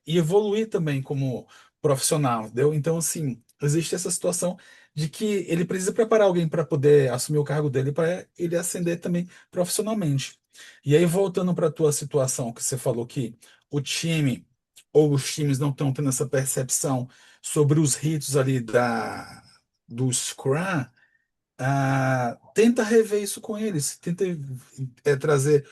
evoluir também como profissional, entendeu? Então, assim, existe essa situação de que ele precisa preparar alguém para poder assumir o cargo dele, para ele ascender também profissionalmente. E aí, voltando para a tua situação, que você falou que o time ou os times não estão tendo essa percepção sobre os ritos ali do Scrum, tenta rever isso com eles, tenta trazer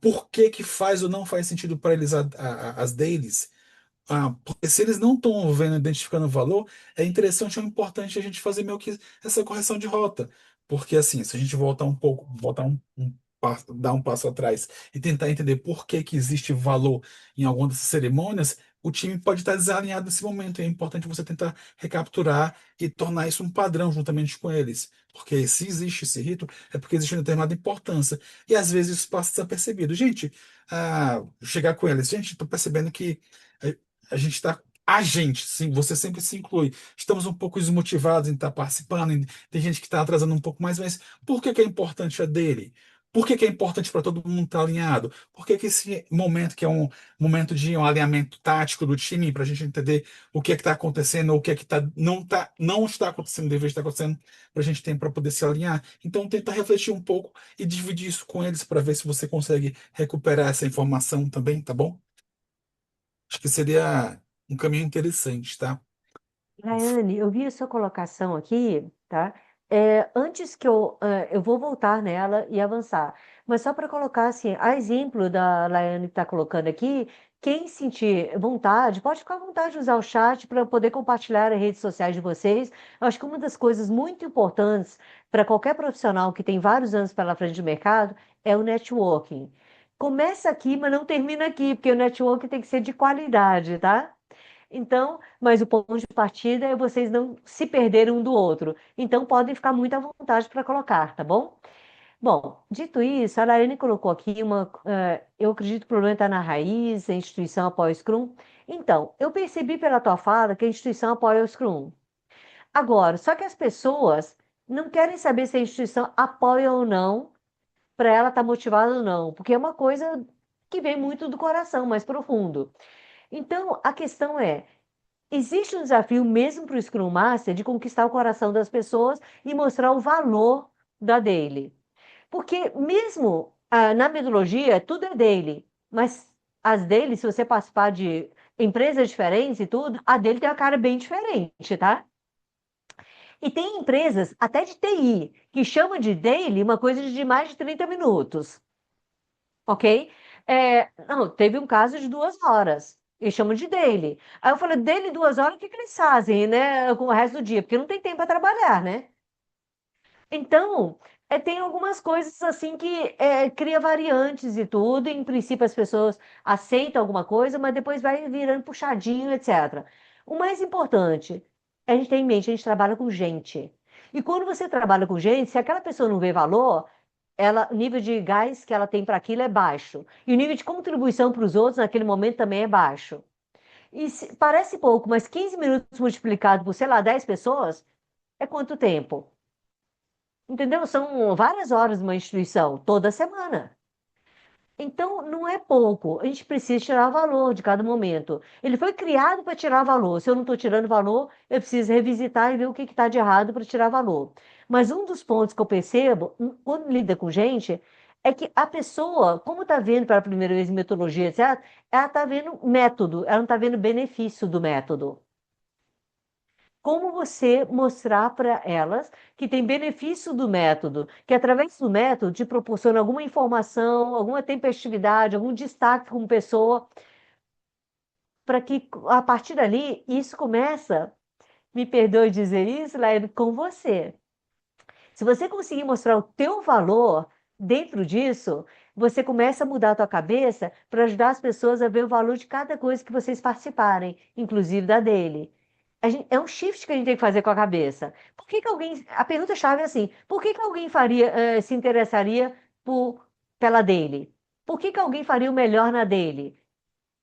por que que faz ou não faz sentido para eles as dailies. Porque se eles não estão vendo, identificando o valor, é interessante ou importante a gente fazer meio que essa correção de rota. Porque assim, se a gente voltar um pouco, dar um passo atrás e tentar entender por que que existe valor em alguma dessas cerimônias, o time pode estar desalinhado nesse momento. E é importante você tentar recapturar e tornar isso um padrão juntamente com eles. Porque se existe esse rito, é porque existe uma determinada importância. E às vezes isso passa desapercebido. Gente, chegar com eles, gente, estou percebendo que a gente está a gente, sim, você sempre se inclui. Estamos um pouco desmotivados em estar participando, tem gente que está atrasando um pouco mais, mas por que que é importante a dele? Por que que é importante para todo mundo estar alinhado? Por que que esse momento, que é um momento de um alinhamento tático do time, para a gente entender o que é que está acontecendo, ou o que é que não está acontecendo, deveria estar acontecendo, para a gente ter para poder se alinhar. Então, tenta refletir um pouco e dividir isso com eles para ver se você consegue recuperar essa informação também, tá bom? Acho que seria um caminho interessante, tá? Rayane, eu vi a sua colocação aqui, tá? Antes que eu vou voltar nela e avançar, mas só para colocar assim, a exemplo da Rayane que está colocando aqui, quem sentir vontade, pode ficar à vontade de usar o chat para poder compartilhar as redes sociais de vocês. Eu acho que uma das coisas muito importantes para qualquer profissional que tem vários anos pela frente de mercado é o networking. Começa aqui, mas não termina aqui, porque o networking tem que ser de qualidade, tá? Então, mas o ponto de partida é vocês não se perderem um do outro. Então, podem ficar muito à vontade para colocar, tá bom? Bom, dito isso, a Laiane colocou aqui eu acredito que o problema está na raiz, a instituição apoia o Scrum. Então, eu percebi pela tua fala que a instituição apoia o Scrum. Agora, só que as pessoas não querem saber se a instituição apoia ou não, para ela estar motivada ou não, porque é uma coisa que vem muito do coração, mais profundo. Então, a questão é, existe um desafio mesmo para o Scrum Master de conquistar o coração das pessoas e mostrar o valor da dele. Porque mesmo na metodologia, tudo é dele, mas as dele, se você participar de empresas diferentes e tudo, a dele tem uma cara bem diferente, tá? E tem empresas, até de TI, que chamam de daily uma coisa de mais de 30 minutos, ok? Não, teve um caso de 2 horas. Eles chamam de daily. Aí eu falei, daily 2 horas, o que que eles fazem, né, com o resto do dia? Porque não tem tempo para trabalhar, né? Então, tem algumas coisas assim que cria variantes e tudo. Em princípio, as pessoas aceitam alguma coisa, mas depois vai virando puxadinho, etc. O mais importante é a gente ter em mente, a gente trabalha com gente. E quando você trabalha com gente, se aquela pessoa não vê valor, o nível de gás que ela tem para aquilo é baixo. E o nível de contribuição para os outros naquele momento também é baixo. E parece pouco, mas 15 minutos multiplicado por, sei lá, 10 pessoas, é quanto tempo? Entendeu? São várias horas uma instituição, toda semana. Então, não é pouco. A gente precisa tirar valor de cada momento. Ele foi criado para tirar valor. Se eu não estou tirando valor, eu preciso revisitar e ver o que está de errado para tirar valor. Mas um dos pontos que eu percebo, quando lida com gente, é que a pessoa, como está vendo pela primeira vez metodologia, etc., ela está vendo método, ela não está vendo benefício do método. Como você mostrar para elas que tem benefício do método, que através do método te proporciona alguma informação, alguma tempestividade, algum destaque como pessoa, para que a partir dali isso começa, me perdoe dizer isso, Laine, com você. Se você conseguir mostrar o teu valor dentro disso, você começa a mudar a tua cabeça para ajudar as pessoas a ver o valor de cada coisa que vocês participarem, inclusive da dele. É um shift que a gente tem que fazer com a cabeça. Por que que alguém, a pergunta-chave é assim, por que que alguém se interessaria pela dele? Por que que alguém faria o melhor na dele,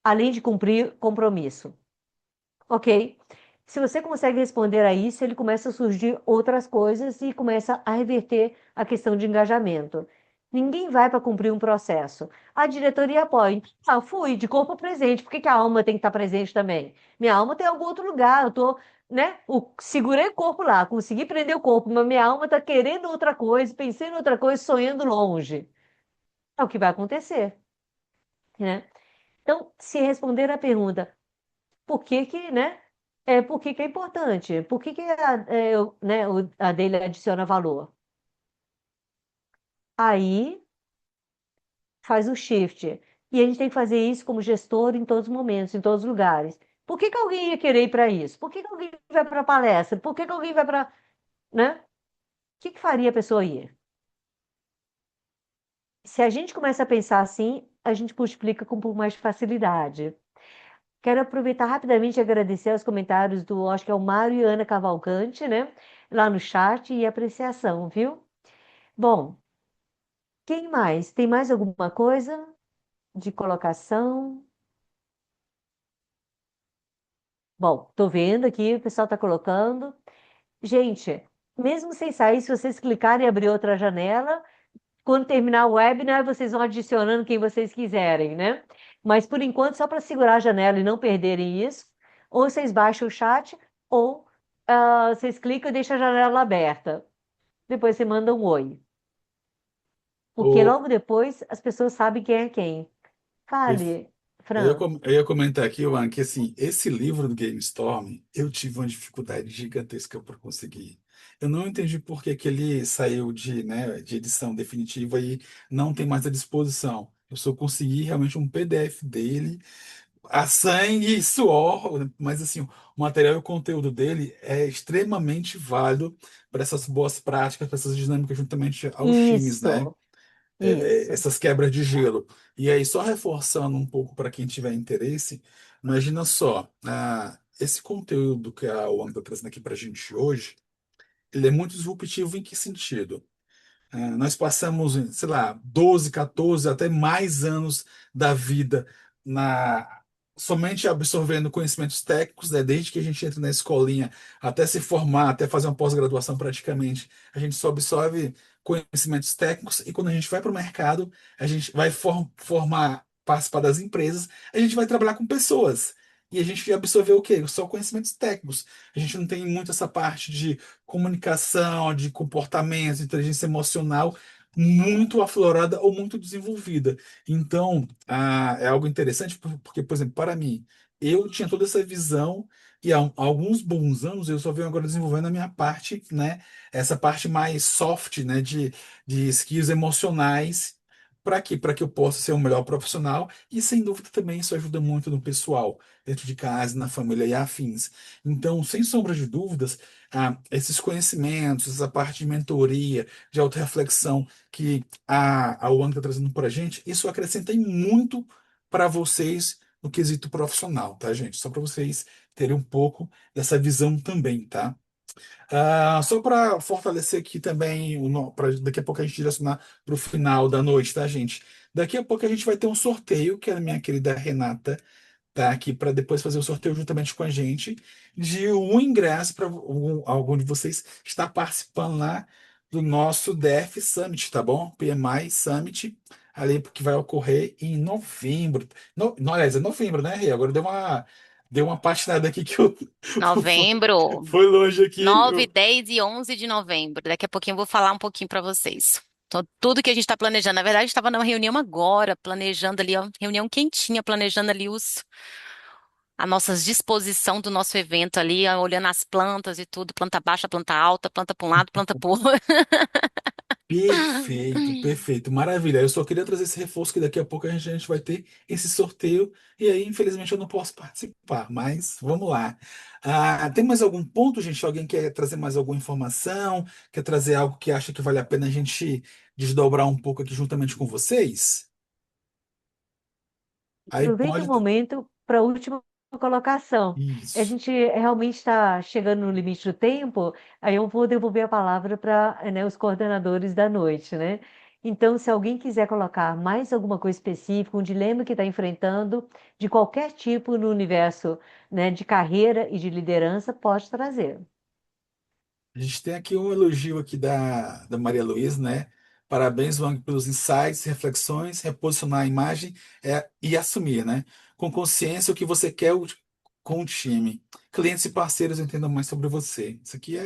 além de cumprir compromisso? Ok? Se você consegue responder a isso, ele começa a surgir outras coisas e começa a reverter a questão de engajamento. Ninguém vai para cumprir um processo. A diretoria apoia. Ah, fui de corpo presente. Por que que a alma tem que estar presente também? Minha alma tem algum outro lugar. Eu tô, né? Segurei o corpo lá, consegui prender o corpo, mas minha alma está querendo outra coisa, pensando em outra coisa, sonhando longe. É o que vai acontecer, né? Então, se responder a pergunta por que que, né? Por que que é importante? Por que que a dele adiciona valor? Aí faz o shift. E a gente tem que fazer isso como gestor em todos os momentos, em todos os lugares. Por que que alguém ia querer ir para isso? Por que que alguém vai para a palestra? Por que que alguém vai para, né? O que que faria a pessoa ir? Se a gente começa a pensar assim, a gente multiplica com um pouco mais de facilidade. Quero aproveitar rapidamente e agradecer os comentários acho que é o Mário e Ana Cavalcante, né? Lá no chat e apreciação, viu? Bom, quem mais? Tem mais alguma coisa de colocação? Bom, tô vendo aqui, o pessoal está colocando. Gente, mesmo sem sair, se vocês clicarem e abrir outra janela, quando terminar o webinar, vocês vão adicionando quem vocês quiserem, né? Mas por enquanto, só para segurar a janela e não perderem isso, ou vocês baixam o chat, ou vocês clicam e deixam a janela aberta. Depois você manda um oi. Porque O, logo depois as pessoas sabem quem é quem. Fale, Fran. eu ia comentar aqui, Juan, que assim, esse livro do GameStorm, eu tive uma dificuldade gigantesca para conseguir. Eu não entendi por que que ele saiu de edição definitiva e não tem mais à disposição. Eu só consegui realmente um PDF dele, a sangue e suor, mas assim, o material e o conteúdo dele é extremamente válido para essas boas práticas, para essas dinâmicas juntamente aos times, né? Isso, isso. Essas quebras de gelo. E aí, só reforçando um pouco para quem tiver interesse, imagina só, esse conteúdo que a ONG está trazendo aqui para a gente hoje, ele é muito disruptivo em que sentido? Nós passamos, sei lá, 12, 14, até mais anos da vida na somente absorvendo conhecimentos técnicos, né? Desde que a gente entra na escolinha até se formar, até fazer uma pós-graduação praticamente, a gente só absorve conhecimentos técnicos e quando a gente vai para o mercado, a gente vai formar, participar das empresas, a gente vai trabalhar com pessoas. E a gente absorveu o quê? Só conhecimentos técnicos. A gente não tem muito essa parte de comunicação, de comportamento, inteligência emocional muito aflorada ou muito desenvolvida. Então, é algo interessante porque, por exemplo, para mim, eu tinha toda essa visão e há alguns bons anos eu só venho agora desenvolvendo a minha parte, né? Essa parte mais soft, né? De skills emocionais. Para quê? Para que eu possa ser um melhor profissional e, sem dúvida, também isso ajuda muito no pessoal, dentro de casa, na família e afins. Então, sem sombra de dúvidas, esses conhecimentos, essa parte de mentoria, de autorreflexão que a UAN está trazendo para a gente, isso acrescenta em muito para vocês no quesito profissional, tá, gente? Só para vocês terem um pouco dessa visão também, tá? Só para fortalecer aqui também, para daqui a pouco a gente direcionar para o final da noite, tá, gente? Daqui a pouco a gente vai ter um sorteio, que a minha querida Renata tá aqui para depois fazer o sorteio juntamente com a gente de um ingresso para algum de vocês estar participando lá do nosso DF Summit, tá bom? PMI Summit, ali que vai ocorrer em novembro. Aliás, é novembro, né, Rê? Agora deu uma patinada aqui que eu Novembro, foi longe aqui. 9, 10 e 11 de novembro. Daqui a pouquinho eu vou falar um pouquinho para vocês. Então, tudo que a gente está planejando. Na verdade, estava numa reunião agora, planejando ali, ó, reunião quentinha, planejando ali a nossa disposição do nosso evento ali, ó, olhando as plantas e tudo, planta baixa, planta alta, planta para um lado, planta para o outro. Perfeito, perfeito, maravilha. Eu só queria trazer esse reforço que daqui a pouco a gente vai ter esse sorteio e aí, infelizmente, eu não posso participar, mas vamos lá. Tem mais algum ponto, gente? Alguém quer trazer mais alguma informação? Quer trazer algo que acha que vale a pena a gente desdobrar um pouco aqui juntamente com vocês? Aí Aproveita o pode. momento para a última colocação. A Isso. gente realmente está chegando no limite do tempo, aí eu vou devolver a palavra para, né, os coordenadores da noite, né? Então, se alguém quiser colocar mais alguma coisa específica, um dilema que está enfrentando, de qualquer tipo no universo, né, de carreira e de liderança, pode trazer. A gente tem aqui um elogio aqui da Maria Luísa, né? Parabéns, Wang, pelos insights, reflexões, reposicionar a imagem e assumir, né? Com consciência o que você quer com o time. Clientes e parceiros entendam mais sobre você. Isso aqui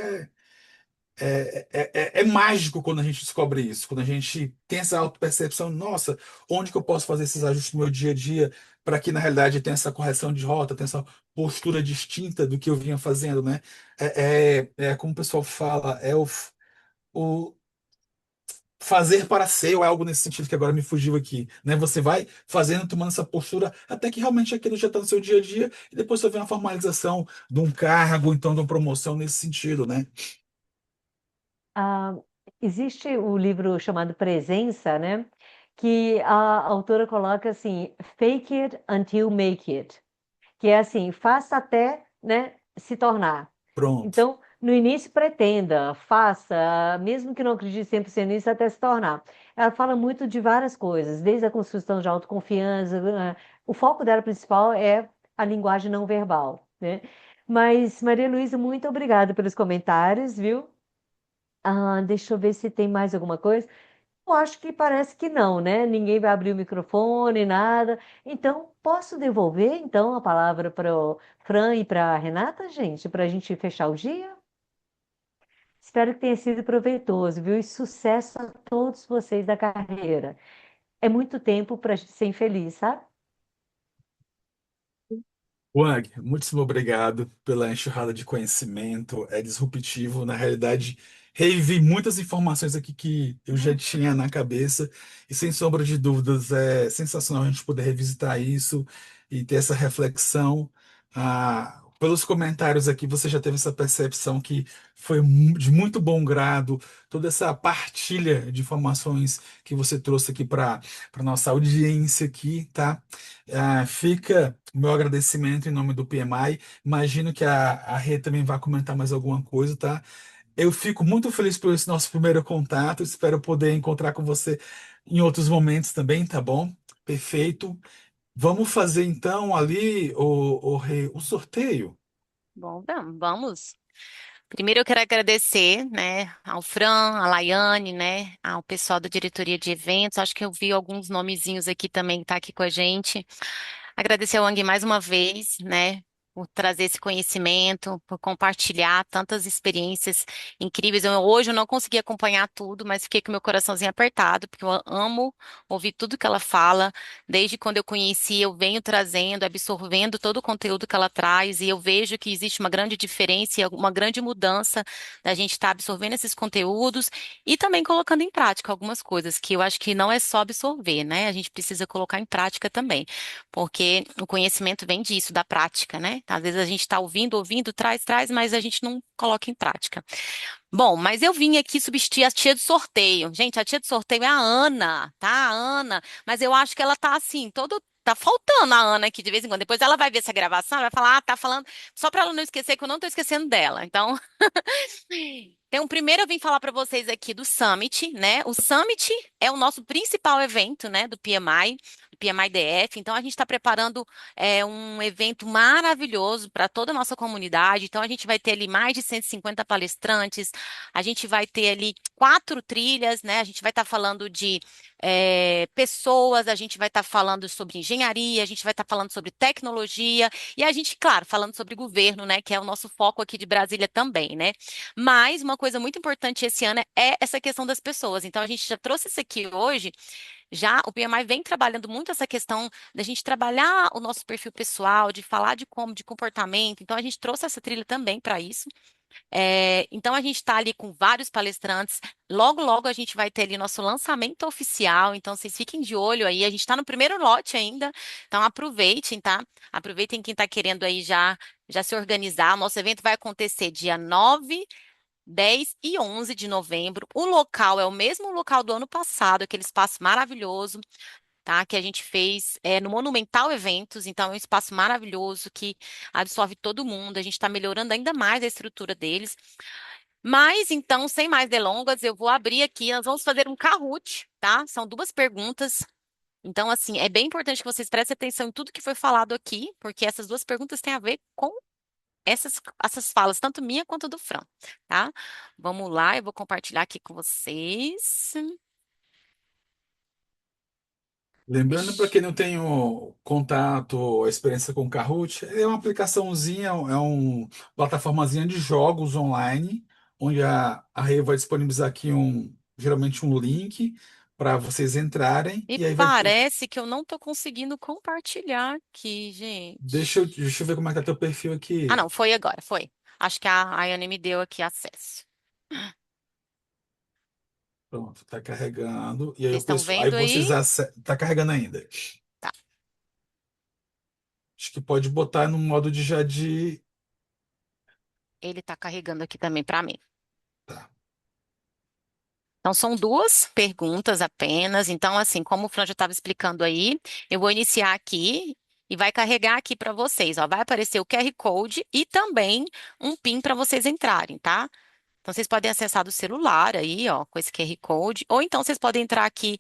é mágico quando a gente descobre isso, quando a gente tem essa autopercepção, nossa, onde que eu posso fazer esses ajustes no meu dia a dia para que na realidade tenha essa correção de rota, tenha essa postura distinta do que eu vinha fazendo, né? É como o pessoal fala, o fazer para ser, ou é algo nesse sentido que agora me fugiu aqui, né? Você vai fazendo, tomando essa postura, até que realmente aquilo já está no seu dia a dia, e depois você vê uma formalização de um cargo, então de uma promoção nesse sentido, né? Ah, existe o livro chamado Presença, né? Que a autora coloca assim, fake it until make it, que é assim, faça até, né, se tornar. Pronto. Então, no início, pretenda, faça, mesmo que não acredite 100% nisso, até se tornar. Ela fala muito de várias coisas, desde a construção de autoconfiança. O foco dela principal é a linguagem não verbal. né? Mas, Maria Luísa, muito obrigada pelos comentários, viu? Deixa eu ver se tem mais alguma coisa. Eu acho que parece que não, né? Ninguém vai abrir o microfone, nada. Então, posso devolver então a palavra para o Fran e para a Renata, gente, para a gente fechar o dia? Espero que tenha sido proveitoso, viu? E sucesso a todos vocês da carreira. É muito tempo para a gente ser infeliz, sabe? Wang, muitíssimo obrigado pela enxurrada de conhecimento. É disruptivo. Na realidade, revivi muitas informações aqui que eu já tinha na cabeça, e sem sombra de dúvidas, é sensacional a gente poder revisitar isso e ter essa reflexão. Pelos comentários aqui, você já teve essa percepção que foi de muito bom grado, toda essa partilha de informações que você trouxe aqui para nossa audiência aqui, tá? Fica o meu agradecimento em nome do PMI. Imagino que a Rê também vai comentar mais alguma coisa, tá? Eu fico muito feliz por esse nosso primeiro contato. Espero poder encontrar com você em outros momentos também, tá bom? Perfeito. Vamos fazer então ali Rê, o sorteio. Bom, vamos. Primeiro eu quero agradecer, né, ao Fran, à Laiane, né, ao pessoal da diretoria de eventos. Acho que eu vi alguns nomezinhos aqui também que tá aqui com a gente. Agradecer ao Ang mais uma vez, né, por trazer esse conhecimento, por compartilhar tantas experiências incríveis. Hoje eu não consegui acompanhar tudo, mas fiquei com meu coraçãozinho apertado, porque eu amo ouvir tudo que ela fala. Desde quando eu conheci, eu venho trazendo, absorvendo todo o conteúdo que ela traz, e eu vejo que existe uma grande diferença e uma grande mudança da gente estar absorvendo esses conteúdos e também colocando em prática algumas coisas, que eu acho que não é só absorver, né? A gente precisa colocar em prática também, porque o conhecimento vem disso, da prática, né? Às vezes a gente está ouvindo, ouvindo, traz, mas a gente não coloca em prática. Bom, mas eu vim aqui substituir a tia de sorteio. Gente, a tia de sorteio é a Ana, tá? A Ana, mas eu acho que ela tá assim, todo. Tá faltando a Ana aqui de vez em quando. Depois ela vai ver essa gravação, vai falar, tá falando, só para ela não esquecer que eu não tô esquecendo dela. Então, então, primeiro eu vim falar para vocês aqui do Summit, né? O Summit é o nosso principal evento, né, do PMI DF. Então, a gente está preparando um evento maravilhoso para toda a nossa comunidade. Então, a gente vai ter ali mais de 150 palestrantes, a gente vai ter ali 4 trilhas, né? A gente vai estar falando de pessoas, a gente vai estar falando sobre engenharia, a gente vai estar falando sobre tecnologia e a gente, claro, falando sobre governo, né? Que é o nosso foco aqui de Brasília também, né? Mas uma coisa muito importante esse ano é essa questão das pessoas. Então, a gente já trouxe isso aqui hoje. Já o PMI vem trabalhando muito essa questão da gente trabalhar o nosso perfil pessoal, de falar de como, de comportamento. Então, a gente trouxe essa trilha também para isso. Então, a gente está ali com vários palestrantes. Logo, logo, a gente vai ter ali nosso lançamento oficial. Então, vocês fiquem de olho aí. A gente está no primeiro lote ainda. Então, aproveitem, tá? Aproveitem quem está querendo aí já se organizar. O nosso evento vai acontecer dia 9, 10 e 11 de novembro. O local é o mesmo local do ano passado, aquele espaço maravilhoso, tá? Que a gente fez no Monumental Eventos. Então, é um espaço maravilhoso que absorve todo mundo. A gente está melhorando ainda mais a estrutura deles. Mas, então, sem mais delongas, eu vou abrir aqui. Nós vamos fazer um Kahoot, tá? São 2 perguntas. Então, assim, é bem importante que vocês prestem atenção em tudo que foi falado aqui, porque essas 2 perguntas têm a ver com essas falas, tanto minha quanto do Fran, tá? Vamos lá, eu vou compartilhar aqui com vocês. Lembrando para Ixi, quem não tem o contato ou experiência com o Kahoot, é uma aplicaçãozinha, é uma plataformazinha de jogos online, onde a Rei vai disponibilizar aqui geralmente um link para vocês entrarem, e e aí vai ter. parece que eu não tô conseguindo compartilhar aqui, gente. Deixa eu ver como é que tá teu perfil Ah, aqui. não, foi agora, foi. Acho que a Ayane me deu aqui acesso. Pronto, tá carregando. E aí Vocês estão aí vendo vocês aí? tá carregando ainda. Tá, Acho que pode botar no modo de já de. ele tá carregando aqui também para mim. Tá. Então, são 2 perguntas apenas. Então, assim, como o Fran já estava explicando aí, eu vou iniciar aqui e vai carregar aqui para vocês. Ó, vai aparecer o QR Code e também um PIN para vocês entrarem, tá? Então, vocês podem acessar do celular aí, ó, com esse QR Code. Ou então, vocês podem entrar aqui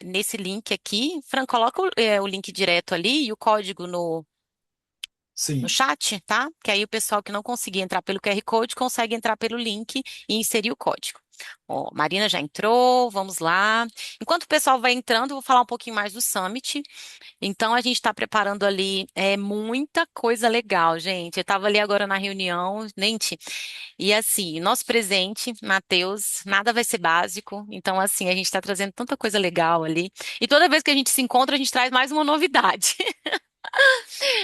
nesse link aqui. Fran, coloca o link direto ali e o código no no Sim. chat, tá? Que aí o pessoal que não conseguir entrar pelo QR Code consegue entrar pelo link e inserir o código. Ó, Marina já entrou, vamos lá. Enquanto o pessoal vai entrando, eu vou falar um pouquinho mais do Summit. Então, a gente está preparando ali muita coisa legal, gente. Eu estava ali agora na reunião, gente, e assim, nosso presente, Matheus, nada vai ser básico. Então, assim, a gente está trazendo tanta coisa legal ali. E toda vez que a gente se encontra, a gente traz mais uma novidade.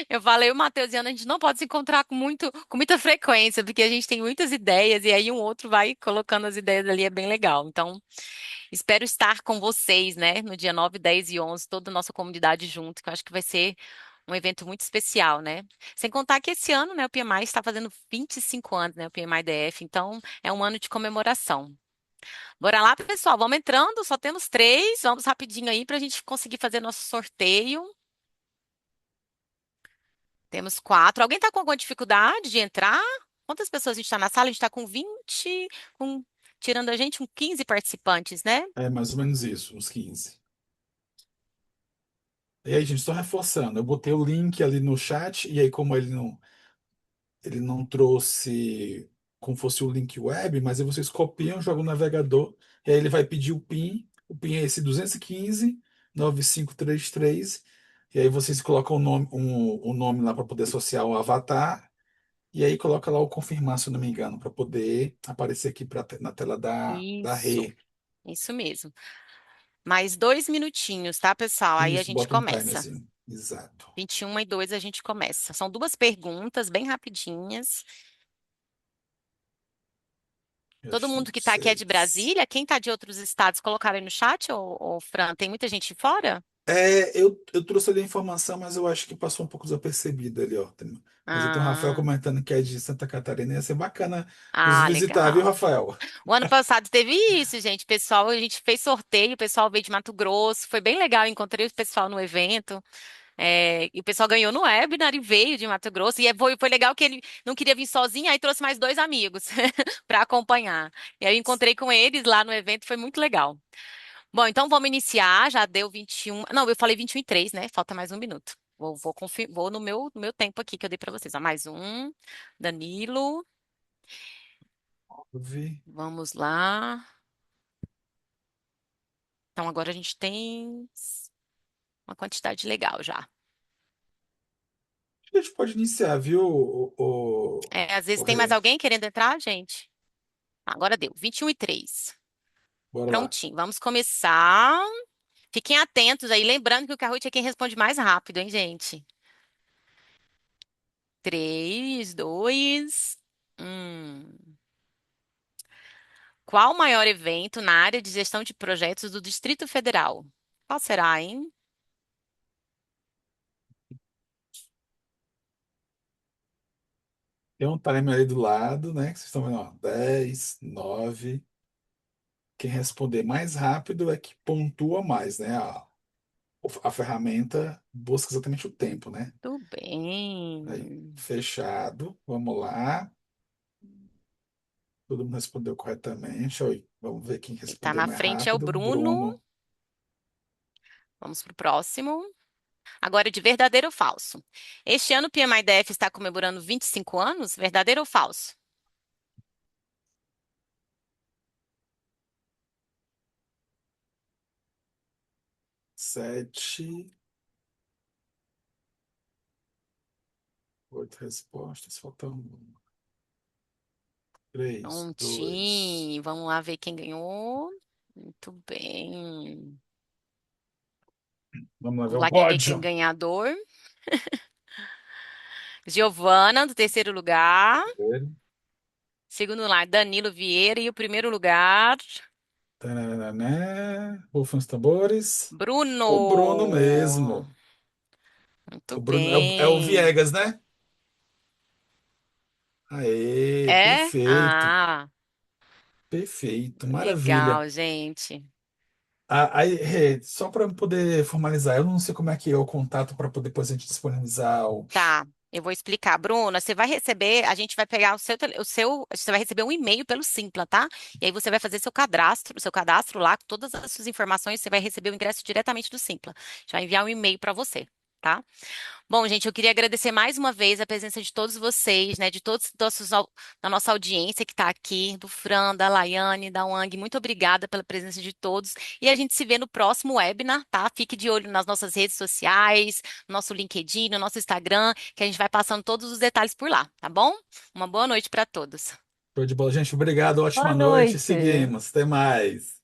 Eu falei, o Matheus e a Ana, a gente não pode se encontrar com muita frequência, porque a gente tem muitas ideias e aí um outro vai colocando as ideias ali, é bem legal. Então, espero estar com vocês, né, no dia 9, 10 e 11, toda a nossa comunidade junto, que eu acho que vai ser um evento muito especial, né? Sem contar que esse ano, né, o PMI está fazendo 25 anos, né, o PMI DF, então é um ano de comemoração. Bora lá, pessoal, vamos entrando, só temos três, vamos rapidinho aí para a gente conseguir fazer nosso sorteio. Temos quatro. Alguém está com alguma dificuldade de entrar? Quantas pessoas a gente está na sala? A gente está com 20, tirando a gente, com 15 participantes, né? É mais ou menos isso, uns 15. E aí, gente, só reforçando, eu botei o link ali no chat, e aí, como ele não trouxe como fosse o link web, mas aí vocês copiam, jogam no navegador, e aí ele vai pedir o PIN é esse 215 9533, e aí vocês colocam o nome lá para poder associar o avatar, e aí coloca lá o confirmar, se eu não me engano, para poder aparecer aqui na tela da Isso, Rê. isso mesmo. Mais 2 minutinhos, tá, pessoal? Aí a Isso, gente bota um começa. timerzinho. Exato. 21 e 2 a gente começa. São duas perguntas bem rapidinhas. Eu Todo acho que mundo são que está aqui é de 6. Brasília. Quem está de outros estados, colocaram aí no chat, ou Fran? Tem muita gente de fora? Eu trouxe ali a informação, mas eu acho que passou um pouco desapercebido ali, ó. Mas eu tenho o Rafael Ah, comentando que é de Santa Catarina, ia ser bacana nos ah, visitar, viu, legal. Rafael? O ano passado teve isso, gente. Pessoal, a gente fez sorteio, o pessoal veio de Mato Grosso, foi bem legal. Encontrei o pessoal no evento. E o pessoal ganhou no webinar e veio de Mato Grosso. E foi legal que ele não queria vir sozinho, aí trouxe mais dois amigos para acompanhar. E aí eu encontrei com eles lá no evento, foi muito legal. Bom, então vamos iniciar. Já deu 21. Não, eu falei 21 e 3, né? Falta mais 1 minuto. Vou no meu tempo aqui que eu dei para vocês. Ó, mais um. Danilo, Vi. vamos lá. Então agora a gente tem uma quantidade legal já. A gente pode iniciar, viu, o, Às vezes o tem mais Rê? alguém querendo entrar, gente? Agora deu. 21 e 3. Bora lá. Prontinho. Vamos começar. Fiquem atentos aí. Lembrando que o Kahoot é quem responde mais rápido, hein, gente? 3, 2, 1. Qual o maior evento na área de gestão de projetos do Distrito Federal? Qual será, hein? Tem um timer ali do lado, né? Que vocês estão vendo, ó. 10, 9. Quem responder mais rápido é que pontua mais, né? A ferramenta busca exatamente o tempo, né? Tudo Aí, bem. fechado. Vamos lá. Todo mundo respondeu corretamente. Oi, vamos ver quem Quem está respondeu na mais frente é o rápido. Bruno. Bruno. Vamos para o próximo. Agora, de verdadeiro ou falso? Este ano o PMI-DF está comemorando 25 anos? Verdadeiro ou falso? 7, 8 respostas. Faltam 3, 2. Prontinho. Vamos lá ver quem ganhou. Muito bem. Vamos lá ver Vamos o lá ver quem é o pódio. ganhador. Giovana, do terceiro lugar. Segundo lugar, Danilo Vieira. E o primeiro lugar, Tarararané. Rufem os tambores. O Bruno Bruno. mesmo. Muito O Bruno é o bem. Viegas, né? Aê, É? perfeito. Ah, Perfeito, maravilha. legal, gente. Aí, Rê, só para poder formalizar, eu não sei como é que é o contato para poder depois a gente disponibilizar o. Tá, eu vou explicar. Bruna, você vai receber, a gente vai pegar você vai receber um e-mail pelo Simpla, tá? E aí você vai fazer seu cadastro lá, com todas as suas informações, você vai receber o ingresso diretamente do Simpla. A gente vai enviar um e-mail para você. tá? Bom, gente, eu queria agradecer mais uma vez a presença de todos vocês, né, de todos os da nossa audiência que está aqui, do Fran, da Laiane, da Wang. Muito obrigada pela presença de todos. E a gente se vê no próximo webinar, tá? Fique de olho nas nossas redes sociais, no nosso LinkedIn, no nosso Instagram, que a gente vai passando todos os detalhes por lá, tá bom? Uma boa noite para todos. Show de bola, gente. Obrigado, ótima Boa noite. noite. Seguimos. Até mais.